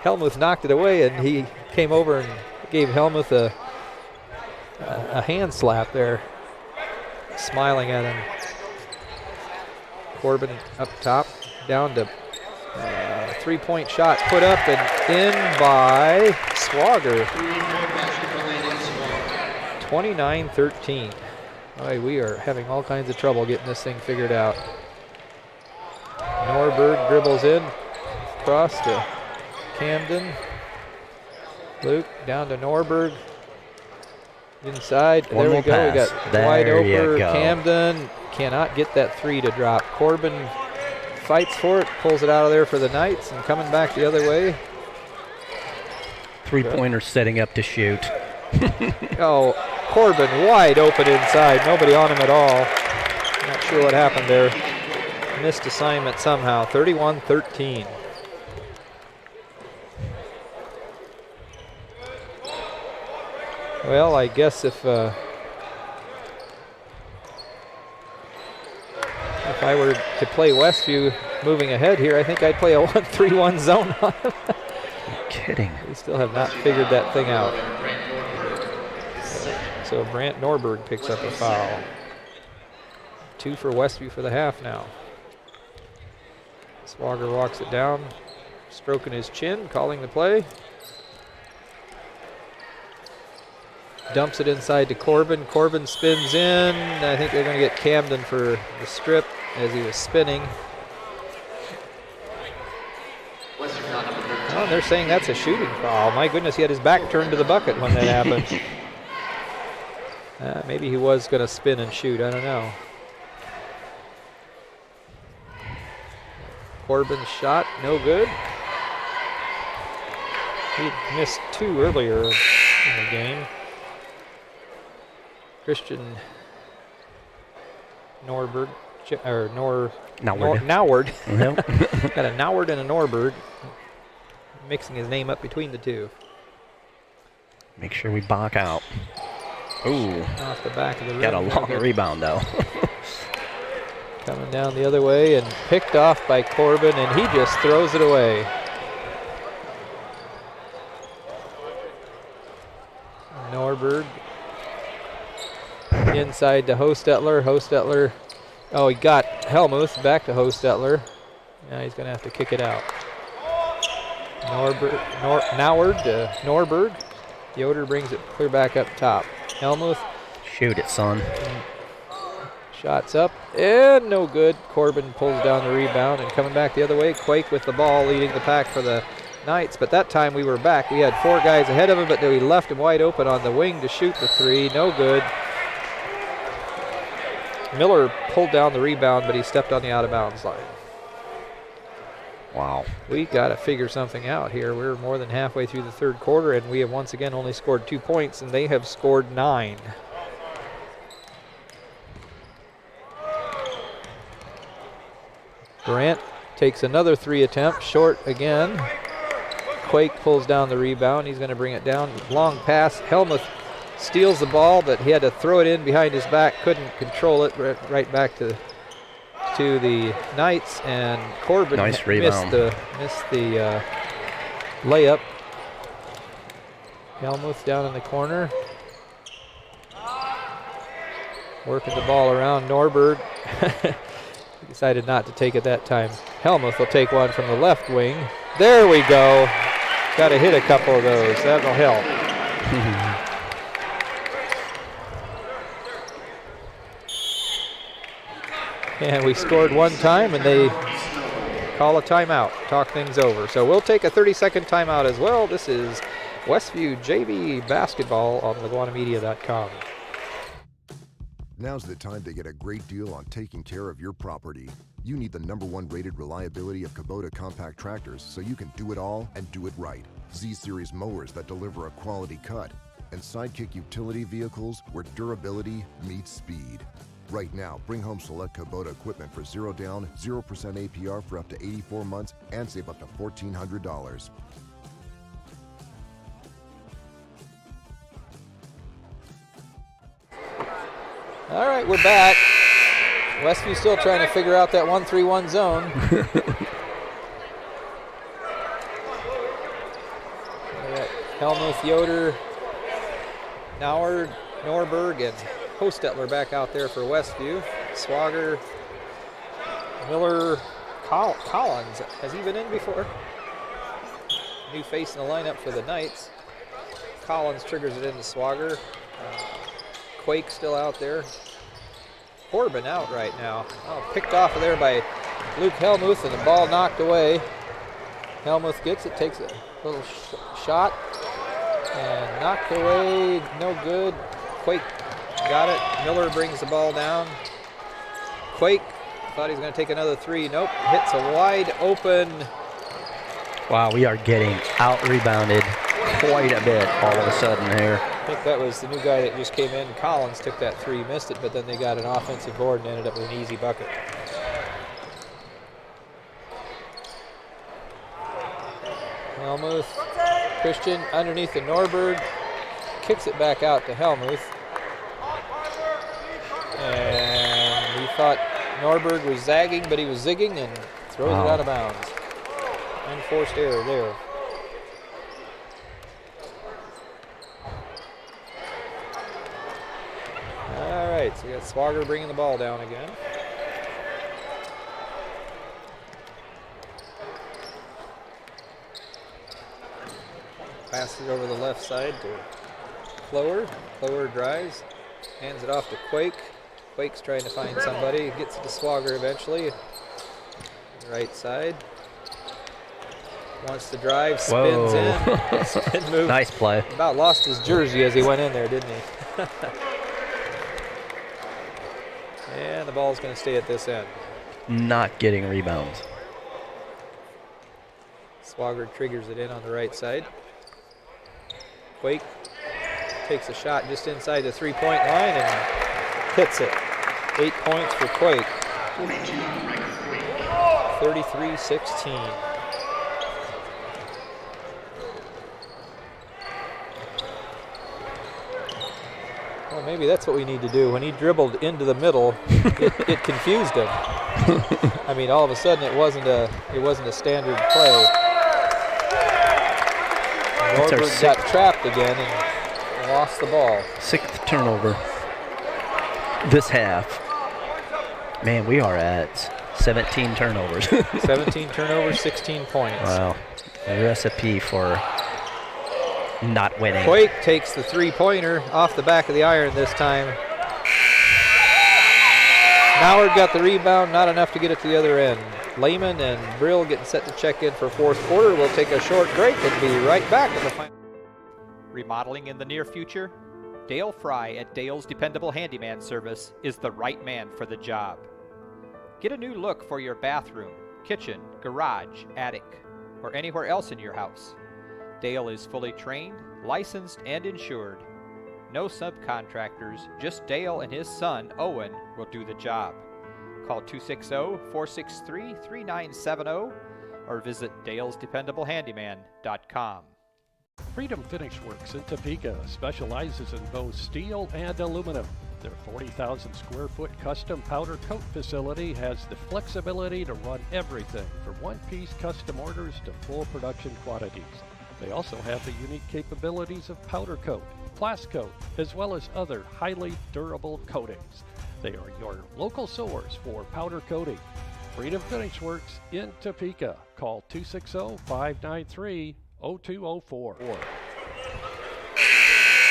Helmuth knocked it away, and he came over and gave Helmuth a hand slap there, smiling at him. Corbin up top, down to three-point shot put up and in by Swagger. 29-13. Boy, we are having all kinds of trouble getting this thing figured out. Norberg dribbles in, across to Camden. Luke down to Norberg. Inside, there we go. Pass. We got there wide open. go. Camden cannot get that three to drop. Corbin fights for it, pulls it out of there for the Knights, and coming back the other way. Three-pointer setting up to shoot. Oh, Corbin wide open inside. Nobody on him at all. Not sure what happened there. Missed assignment somehow. 31-13. Well, I guess if I were to play Westview, moving ahead here. I think I'd play a 1-3-1 zone on him. Kidding. We still have not figured that thing out. So Brant Norberg picks up a foul. 2 for Westview for the half now. Swager walks it down, stroking his chin, calling the play. Dumps it inside to Corbin. Corbin spins in. I think they're going to get Camden for the strip as he was spinning. Oh, they're saying that's a shooting foul. My goodness, he had his back turned to the bucket when that happened. Maybe he was going to spin and shoot. I don't know. Corbin's shot, no good. He missed 2 earlier in the game. Christian Norberg, or Noward. Got a Noward and a Norberg, mixing his name up between the two. Make sure we block out. Ooh. Off the back of the rim. Got a long rebound, though. Coming down the other way and picked off by Corbin, and he just throws it away. Norberg inside to Hostetler. Hostetler, oh, he got Helmuth back to Hostetler. Now he's going to have to kick it out. Noward to Norberg. Yoder brings it clear back up top. Helmuth. Shoot it, son. Shots up and no good. Corbin pulls down the rebound and coming back the other way. Quake with the ball leading the pack for the Knights, but that time we were back. We had 4 guys ahead of him, but we left him wide open on the wing to shoot the 3. No good. Miller pulled down the rebound, but he stepped on the out-of-bounds line. Wow. We got to figure something out here. We're more than halfway through the 3rd quarter, and we have once again only scored 2 points, and they have scored 9. Durant takes another 3 attempt, short again. Quake pulls down the rebound. He's going to bring it down. Long pass. Helmuth steals the ball, but he had to throw it in behind his back. Couldn't control it. Right back to the Knights, and Corbin nice missed the layup. Helmuth down in the corner. Working the ball around. Norberg decided not to take it that time. Helmuth will take one from the left wing. There we go. Got to hit a couple of those. That'll help. And we scored 1 time, and they call a timeout, talk things over. So we'll take a 30-second timeout as well. This is Westview JV basketball on LaGwanamedia.com. Now's the time to get a great deal on taking care of your property. You need the #1 rated reliability of Kubota compact tractors so you can do it all and do it right. Z-Series mowers that deliver a quality cut, and Sidekick utility vehicles where durability meets speed. Right now, bring home select Kubota equipment for 0 down, 0% APR for up to 84 months and save up to $1,400. All right, we're back. Westview still trying to figure out that 1-3-1 zone. Helmuth, Yoder, Noward, Norberg, and Hostetler back out there for Westview. Swager, Miller, Collins. Has he been in before? New face in the lineup for the Knights. Collins triggers it into Swager. Quake still out there. Corbin out right now. Oh, picked off of there by Luke Helmuth, and the ball knocked away. Helmuth gets it, takes a little shot, and knocked away, no good. Quake got it. Miller brings the ball down. Quake thought he was going to take another 3. Nope, hits a wide open. Wow, we are getting out-rebounded quite a bit all of a sudden here. I think that was the new guy that just came in. Collins took that 3, missed it, but then they got an offensive board and ended up with an easy bucket. Helmuth, Christian underneath the Norberg, kicks it back out to Helmuth. And we thought Norberg was zagging, but he was zigging, and Throws it out of bounds. Unforced error there. All right, so we got Swagger bringing the ball down again. Passes it over the left side to Clower. Clower drives, hands it off to Quake. Quake's trying to find somebody. Gets to Swagger eventually. Right side. Wants to drive, spins in. Spin move. Nice play. About lost his jersey as he went in there, didn't he? And the ball's going to stay at this end. Not getting rebounds. Swagger triggers it in on the right side. Quake takes a shot just inside the three-point line and hits it. 8 points for Quake. 33-16. Well, maybe that's what we need to do. When he dribbled into the middle, it confused him. I mean, all of a sudden it wasn't a standard play. Norberg got trapped again and lost the ball. 6th turnover this half. Man, we are at 17 turnovers. 17 turnovers, 16 points. Wow. A recipe for not winning. Quake takes the three-pointer off the back of the iron this time. Mallard got the rebound, not enough to get it to the other end. Lehman and Brill getting set to check in for fourth quarter. We'll take a short break and be right back with the final. Remodeling in the near future? Dale Fry at Dale's Dependable Handyman Service is the right man for the job. Get a new look for your bathroom, kitchen, garage, attic, or anywhere else in your house. Dale is fully trained, licensed, and insured. No subcontractors, just Dale and his son, Owen, will do the job. Call 260-463-3970 or visit dalesdependablehandyman.com. Freedom Finish Works in Topeka specializes in both steel and aluminum. Their 40,000 square foot custom powder coat facility has the flexibility to run everything from one-piece custom orders to full production quantities. They also have the unique capabilities of powder coat, blast coat, as well as other highly durable coatings. They are your local source for powder coating. Freedom Finish Works in Topeka. Call 260-593-0204.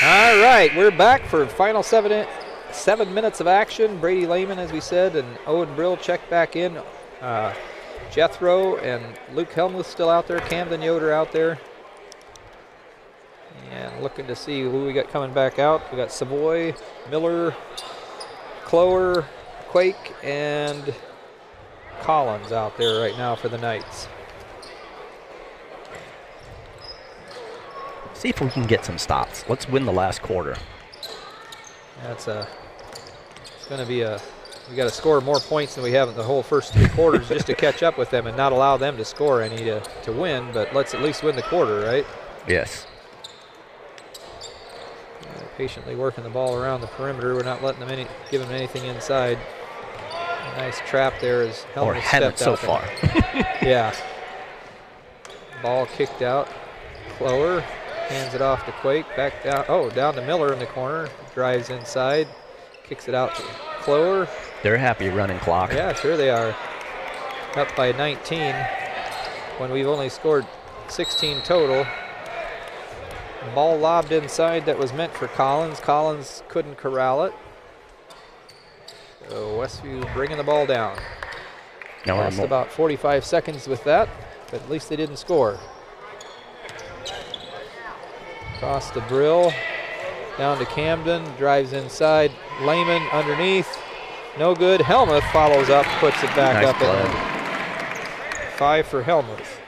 All right, we're back for final 7 minutes of action. Brady Lehman, as we said, and Owen Brill check back in. Jethro and Luke Helmuth still out there. Camden Yoder out there. And looking to see who we got coming back out. We got Savoy, Miller, Clower, Quake, and Collins out there right now for the Knights. See if we can get some stops. Let's win the last quarter. It's going to be we got to score more points than we have in the whole first 3 quarters just to catch up with them and not allow them to score any to win, but let's at least win the quarter, right? Yes. Patiently working the ball around the perimeter. We're not letting them give them anything inside. Nice trap there as Helmuth stepped so out far. Yeah. Ball kicked out. Clower hands it off to Quake. Back down. Oh, down to Miller in the corner. Drives inside. Kicks it out to Clower. They're happy running clock. Yeah, sure they are. Up by 19 when we've only scored 16 total. Ball lobbed inside that was meant for Collins. Collins couldn't corral it. So Westview bringing the ball down. Lost about 45 seconds with that, but at least they didn't score. Across the Brill, down to Camden, drives inside. Lehman underneath, no good. Helmuth follows up, puts it back up. 5 for Helmuth.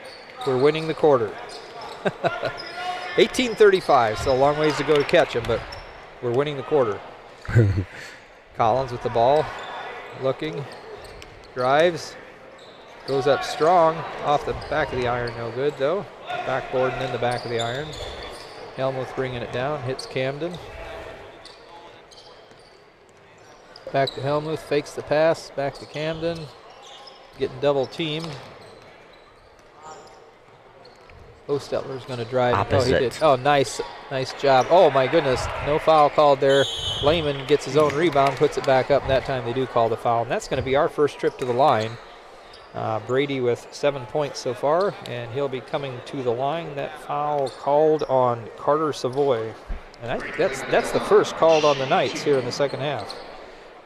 We're winning the quarter. 18:35, so a long ways to go to catch him, but we're winning the quarter. Collins with the ball, looking, drives, goes up strong, off the back of the iron, no good though. Backboard and in the back of the iron. Helmuth bringing it down, hits Camden. Back to Helmuth, fakes the pass, back to Camden. getting double teamed. Hostetler's going to drive. Opposite. Oh, he did. Oh, nice job. Oh, my goodness. No foul called there. Lehman gets his own rebound, puts it back up, and that time they do call the foul. And that's going to be our first trip to the line. Brady with 7 points so far, and he'll be coming to the line. That foul called on Carter Savoy. And I think that's the first called on the Knights here in the second half.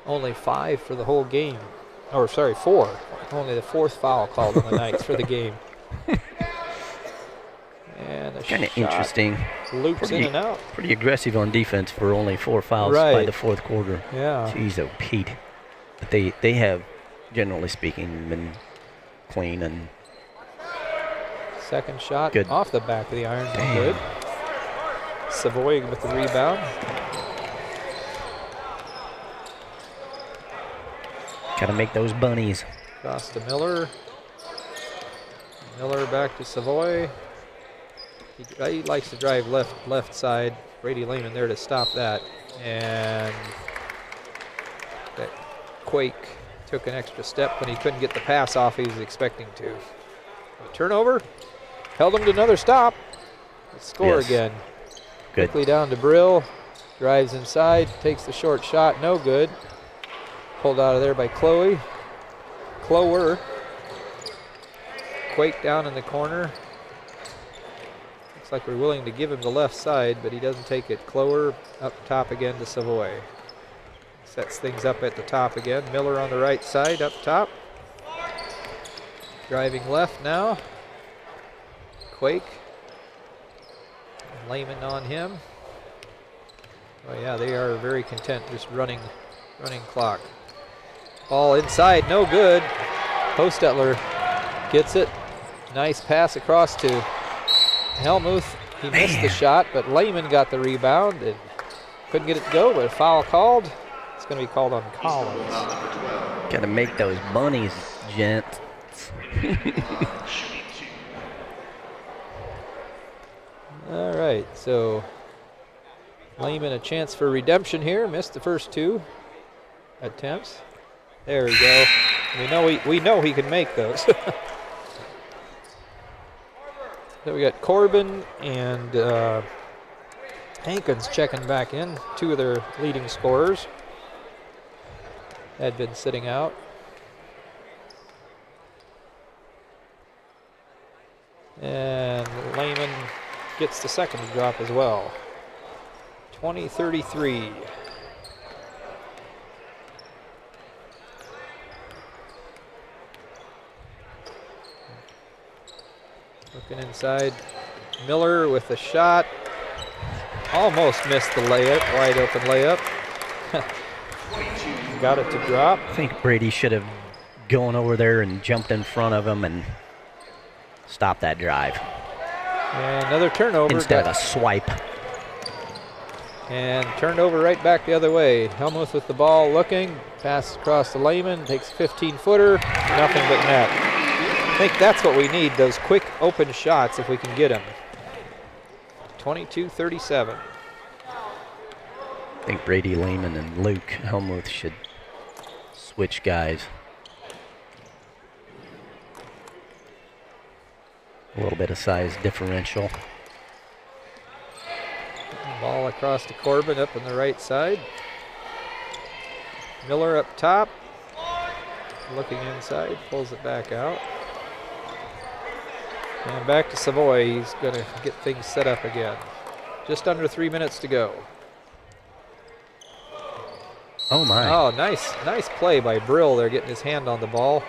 Only 5 for the whole game. Or, sorry, 4. Only the 4th foul called on the Knights for the game. And the kind of interesting. Loops in and out. Pretty aggressive on defense for only 4 fouls by the fourth quarter. Yeah. Jeez, oh, Pete. But they have, generally speaking, been clean and second shot good. Off the back of the iron. Good. Savoy with the rebound. Got to make those bunnies. Cross to Miller. Miller back to Savoy. He likes to drive left side. Brady Lehman there to stop that. And that Quake took an extra step when he couldn't get the pass off he was expecting to. A turnover. Held him to another stop. Let's score again. Good. Quickly down to Brill. Drives inside. Takes the short shot. No good. Pulled out of there by Chloe. Clower. Quake down in the corner. Looks like we're willing to give him the left side, but he doesn't take it. Clower up top again to Savoy. Sets things up at the top again. Miller on the right side up top. Driving left now. Quake. Lehman on him. Oh yeah, they are very content just running clock. Ball inside, no good. Hostetler gets it. Nice pass across to Helmuth. He missed the shot, but Lehman got the rebound and couldn't get it to go, but a foul called. It's going to be called on Collins. Got to make those bunnies, gents. All right, so Lehman a chance for redemption here. Missed the first 2 attempts. There we go. We know he can make those. Then we got Corbin and Hankins checking back in. 2 of their leading scorers had been sitting out. And Lehman gets the second drop as well. 20-33. Looking inside. Miller with the shot. Almost missed the layup, wide open layup. Got it to drop. I think Brady should have gone over there and jumped in front of him and stopped that drive. And another turnover. Instead of a swipe. And turned over right back the other way. Helmuth with the ball looking. Pass across to Lehman. Takes a 15-footer. Nothing but net. I think that's what we need, those quick open shots if we can get them. 22-37. I think Brady Lehman and Luke Helmuth should switch guys. A little bit of size differential. Ball across to Corbin up on the right side. Miller up top. Looking inside, pulls it back out. And back to Savoy. He's going to get things set up again. Just under 3 minutes to go. Oh my. Oh, nice play by Brill there, getting his hand on the ball.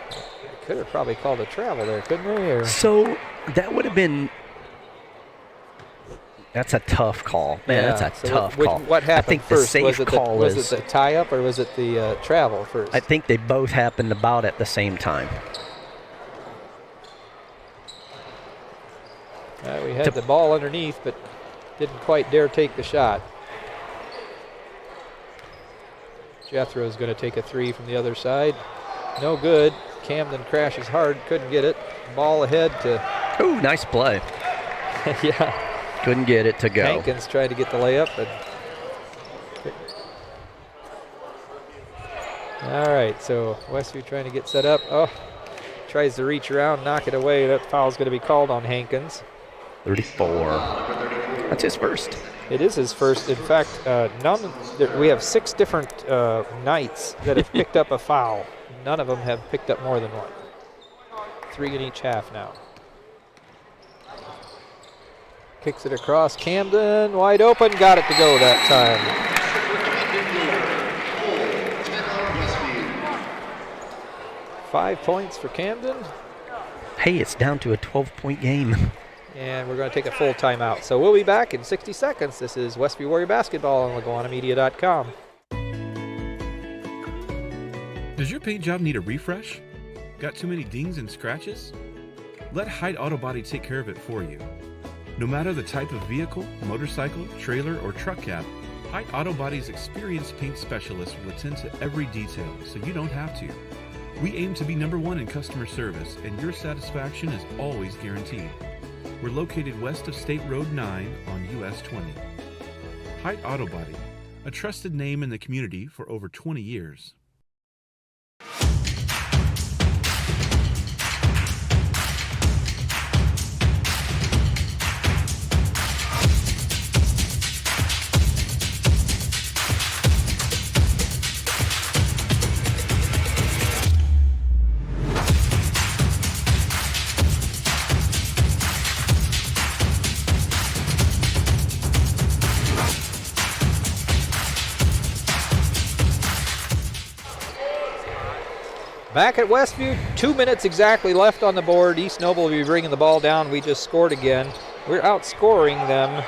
Could have probably called a travel there, couldn't they? Or? So that would have been. That's a tough call, man. Yeah, that's a so tough call. What happened I think first? the safe call was it the tie-up or was it the travel first? I think they both happened about at the same time. We had the ball underneath, but didn't quite dare take the shot. Jethro's going to take a 3 from the other side. No good. Camden crashes hard, couldn't get it. Ball ahead to... Oh, nice play. Yeah. Couldn't get it to go. Hankins tried to get the layup, but... All right, so Westview trying to get set up. Oh, tries to reach around, knock it away. That foul's going to be called on Hankins. 34. That's his first. It is his first. In fact, we have 6 different Knights that have picked up a foul. None of them have picked up more than one. 3 in each half now. Kicks it across. Camden, wide open. Got it to go that time. Five points for Camden. Hey, it's down to a 12-point game. And we're going to take a full timeout. So we'll be back in 60 seconds. This is Westview Warrior Basketball on LaGwanamedia.com. Does your paint job need a refresh? Got too many dings and scratches? Let Hyde Auto Body take care of it for you. No matter the type of vehicle, motorcycle, trailer, or truck cab, Hyde Auto Body's experienced paint specialists will attend to every detail so you don't have to. We aim to be #1 in customer service, and your satisfaction is always guaranteed. We're located west of State Road 9 on US 20. Hyde Auto Body, a trusted name in the community for over 20 years. Back at Westview, 2 minutes exactly left on the board. East Noble will be bringing the ball down. We just scored again. We're outscoring them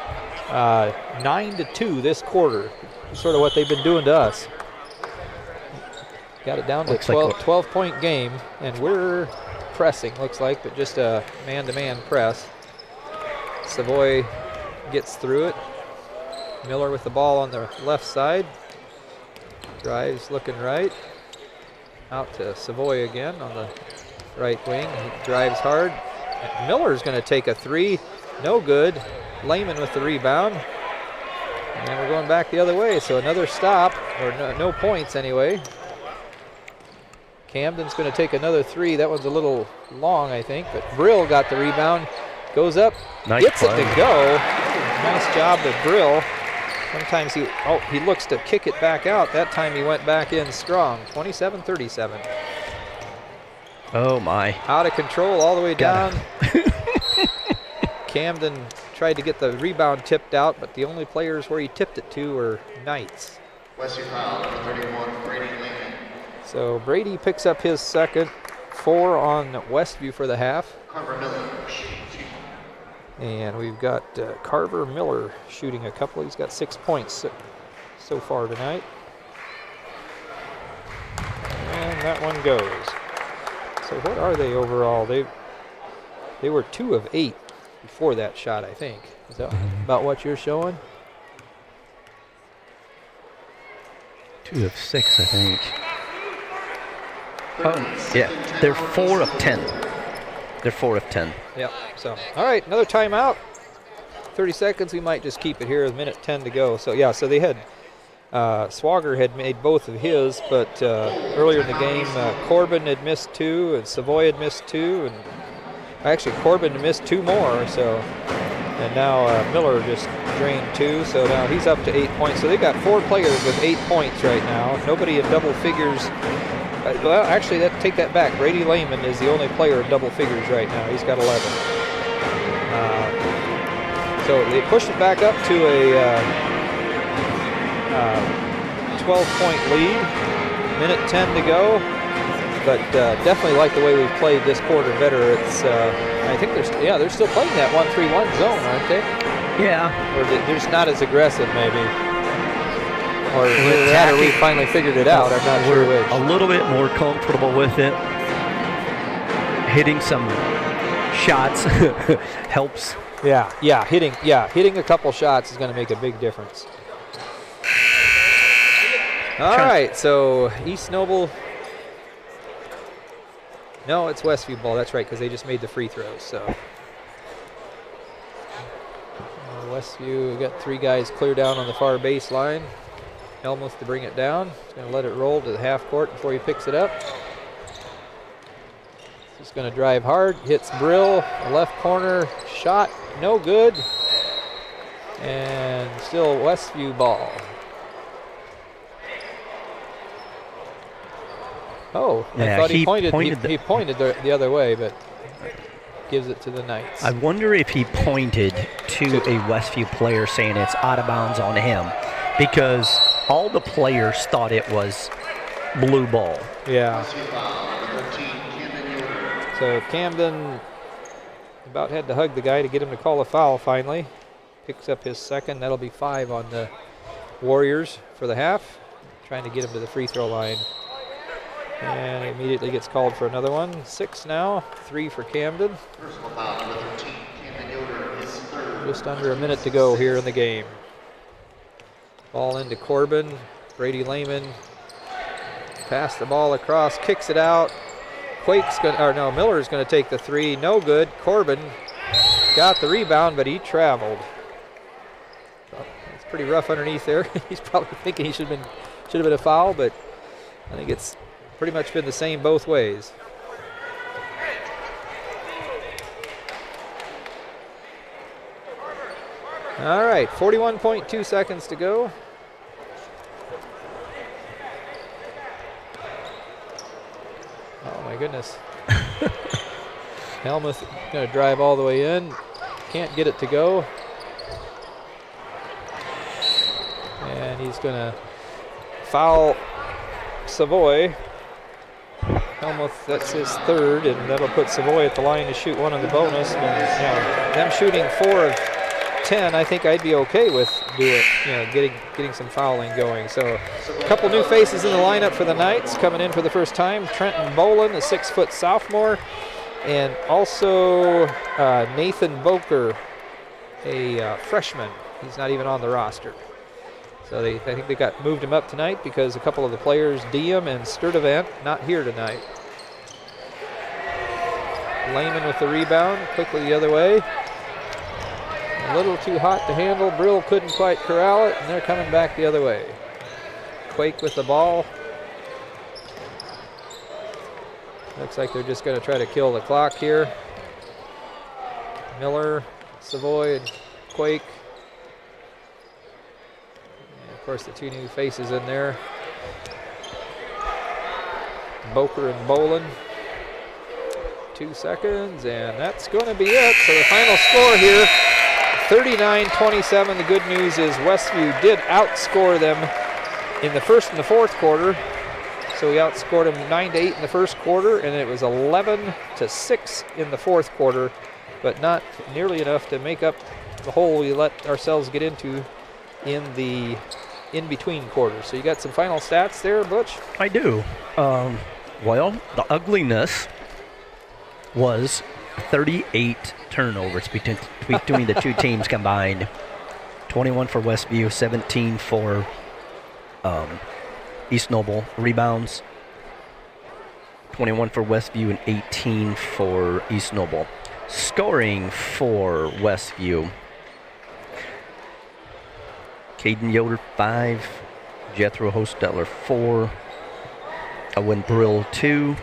9-2 this quarter. Sort of what they've been doing to us. Got it down to a 12-point game, and we're pressing, looks like, but just a man-to-man press. Savoy gets through it. Miller with the ball on the left side. Drives looking right. Out to Savoy again on the right wing. He drives hard. And Miller's going to take a 3. No good. Lehman with the rebound. And then we're going back the other way. So another stop, or no points anyway. Camden's going to take another 3. That one's a little long, I think. But Brill got the rebound. Goes up. Nice gets play. it to go. Nice job with Brill. Sometimes he looks to kick it back out. That time he went back in strong. 27-37. Oh my. Out of control all the way down. Camden tried to get the rebound tipped out, but the only players where he tipped it to were Knights. Westview foul, number 31, Brady Lehman. So Brady picks up his second. 4 on Westview for the half. Carver Miller. And we've got Carver Miller shooting a couple. He's got 6 points so far tonight. And that one goes. So what are they overall? They were 2 of 8 before that shot, I think. Is that about what you're showing? 2 of 6, I think. Oh, yeah. They're 4 of 10. They're 4 of 10. Yep. So, all right, another timeout. 30 seconds. We might just keep it here. A minute 10 to go. So, yeah, so they had Swager had made both of his, but earlier in the game, Corbin had missed 2, and Savoy had missed 2, and actually Corbin had missed 2 more. So, and now Miller just drained 2. So now he's up to 8 points. So they got 4 players with 8 points right now. Nobody in double figures. Well, actually, take that back. Brady Lehman is the only player in double figures right now. He's got 11. So they pushed it back up to a 12-point lead. Minute 10 to go. But definitely like the way we've played this quarter better. It's I think they're still playing that 1-3-1 zone, aren't they? Yeah. Or they're just not as aggressive, maybe. Or that, or we finally figured it out. I'm not sure which. A little bit more comfortable with it. Hitting some shots helps. Yeah, hitting a couple shots is going to make a big difference. All right, so East Noble. No, it's Westview ball. That's right, because they just made the free throws. So Westview, we got 3 guys clear down on the far baseline. Helmuth to bring it down. He's going to let it roll to the half court before he picks it up. Just going to drive hard, hits Brill, left corner, shot, no good. And still Westview ball. Oh, yeah, I thought he pointed the other way, but gives it to the Knights. I wonder if he pointed to a Westview player saying it's out of bounds on him, because all the players thought it was blue ball. Yeah. So Camden about had to hug the guy to get him to call a foul finally. Picks up his second. That'll be 5 on the Warriors for the half. Trying to get him to the free throw line. And he immediately gets called for another one. 6 now, 3 for Camden. Just under a minute to go here in the game. Ball into Corbin. Brady Lehman pass the ball across, kicks it out. Miller's going to take the 3. No good. Corbin got the rebound, but he traveled. It's pretty rough underneath there. He's probably thinking he should have been a foul, but I think it's pretty much been the same both ways. All right, 41.2 seconds to go. Oh my goodness. Helmuth going to drive all the way in. Can't get it to go. And he's going to foul Savoy. Helmuth, that's his 3rd, and that'll put Savoy at the line to shoot 1 on the bonus. And, them shooting 4 of 10, I think I'd be okay with getting some fouling going. So a couple new faces in the lineup for the Knights coming in for the first time. Trenton Bolin, a 6-foot sophomore, and also Nathan Boker, a freshman. He's not even on the roster. So I think they moved him up tonight because a couple of the players, Diem and Sturdivant, not here tonight. Lehman with the rebound, quickly the other way. A little too hot to handle. Brill couldn't quite corral it, and they're coming back the other way. Quake with the ball. Looks like they're just going to try to kill the clock here. Miller, Savoy, and Quake. And of course, the 2 new faces in there. Boker and Bolin. 2 seconds, and that's going to be it. So the final score here, 39-27. The good news is Westview did outscore them in the first and the fourth quarter. So we outscored them 9-8 in the first quarter, and it was 11-6 in the fourth quarter, but not nearly enough to make up the hole we let ourselves get into in the in-between quarters. So you got some final stats there, Butch? I do. Well, the ugliness was 38 turnovers between the 2 teams combined. 21 for Westview, 17 for East Noble. Rebounds, 21 for Westview and 18 for East Noble. Scoring for Westview, Caden Yoder 5, Jethro Hostetler 4, Owen Brill 2,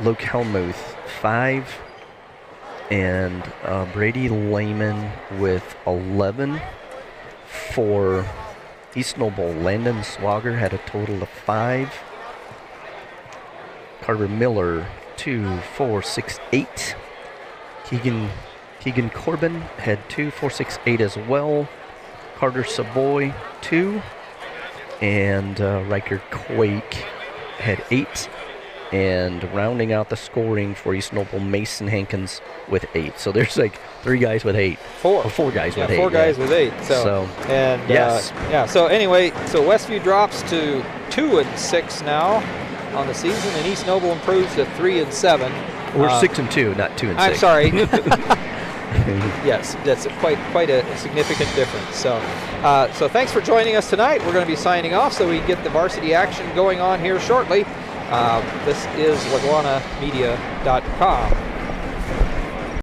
Luke Helmuth 5, and Brady Lehman with 11. For East Noble, Landon Swagger had a total of 5. Carter Miller 2, 4, 6, 8. Keegan Corbin had 2, 4, 6, 8 as well. Carter Savoy 2, and Riker Quake had 8. And rounding out the scoring for East Noble, Mason Hankins with 8. So there's like 3 guys with 8. 4 guys with 8. 4 guys with 8. So and yes. So anyway, so Westview drops to 2-6 now on the season, and East Noble improves to 3-7. We're 6-2, not 2-6. I'm sorry. Yes, that's quite a significant difference. So, so thanks for joining us tonight. We're going to be signing off so we can get the varsity action going on here shortly. This is LaGwanamedia.com.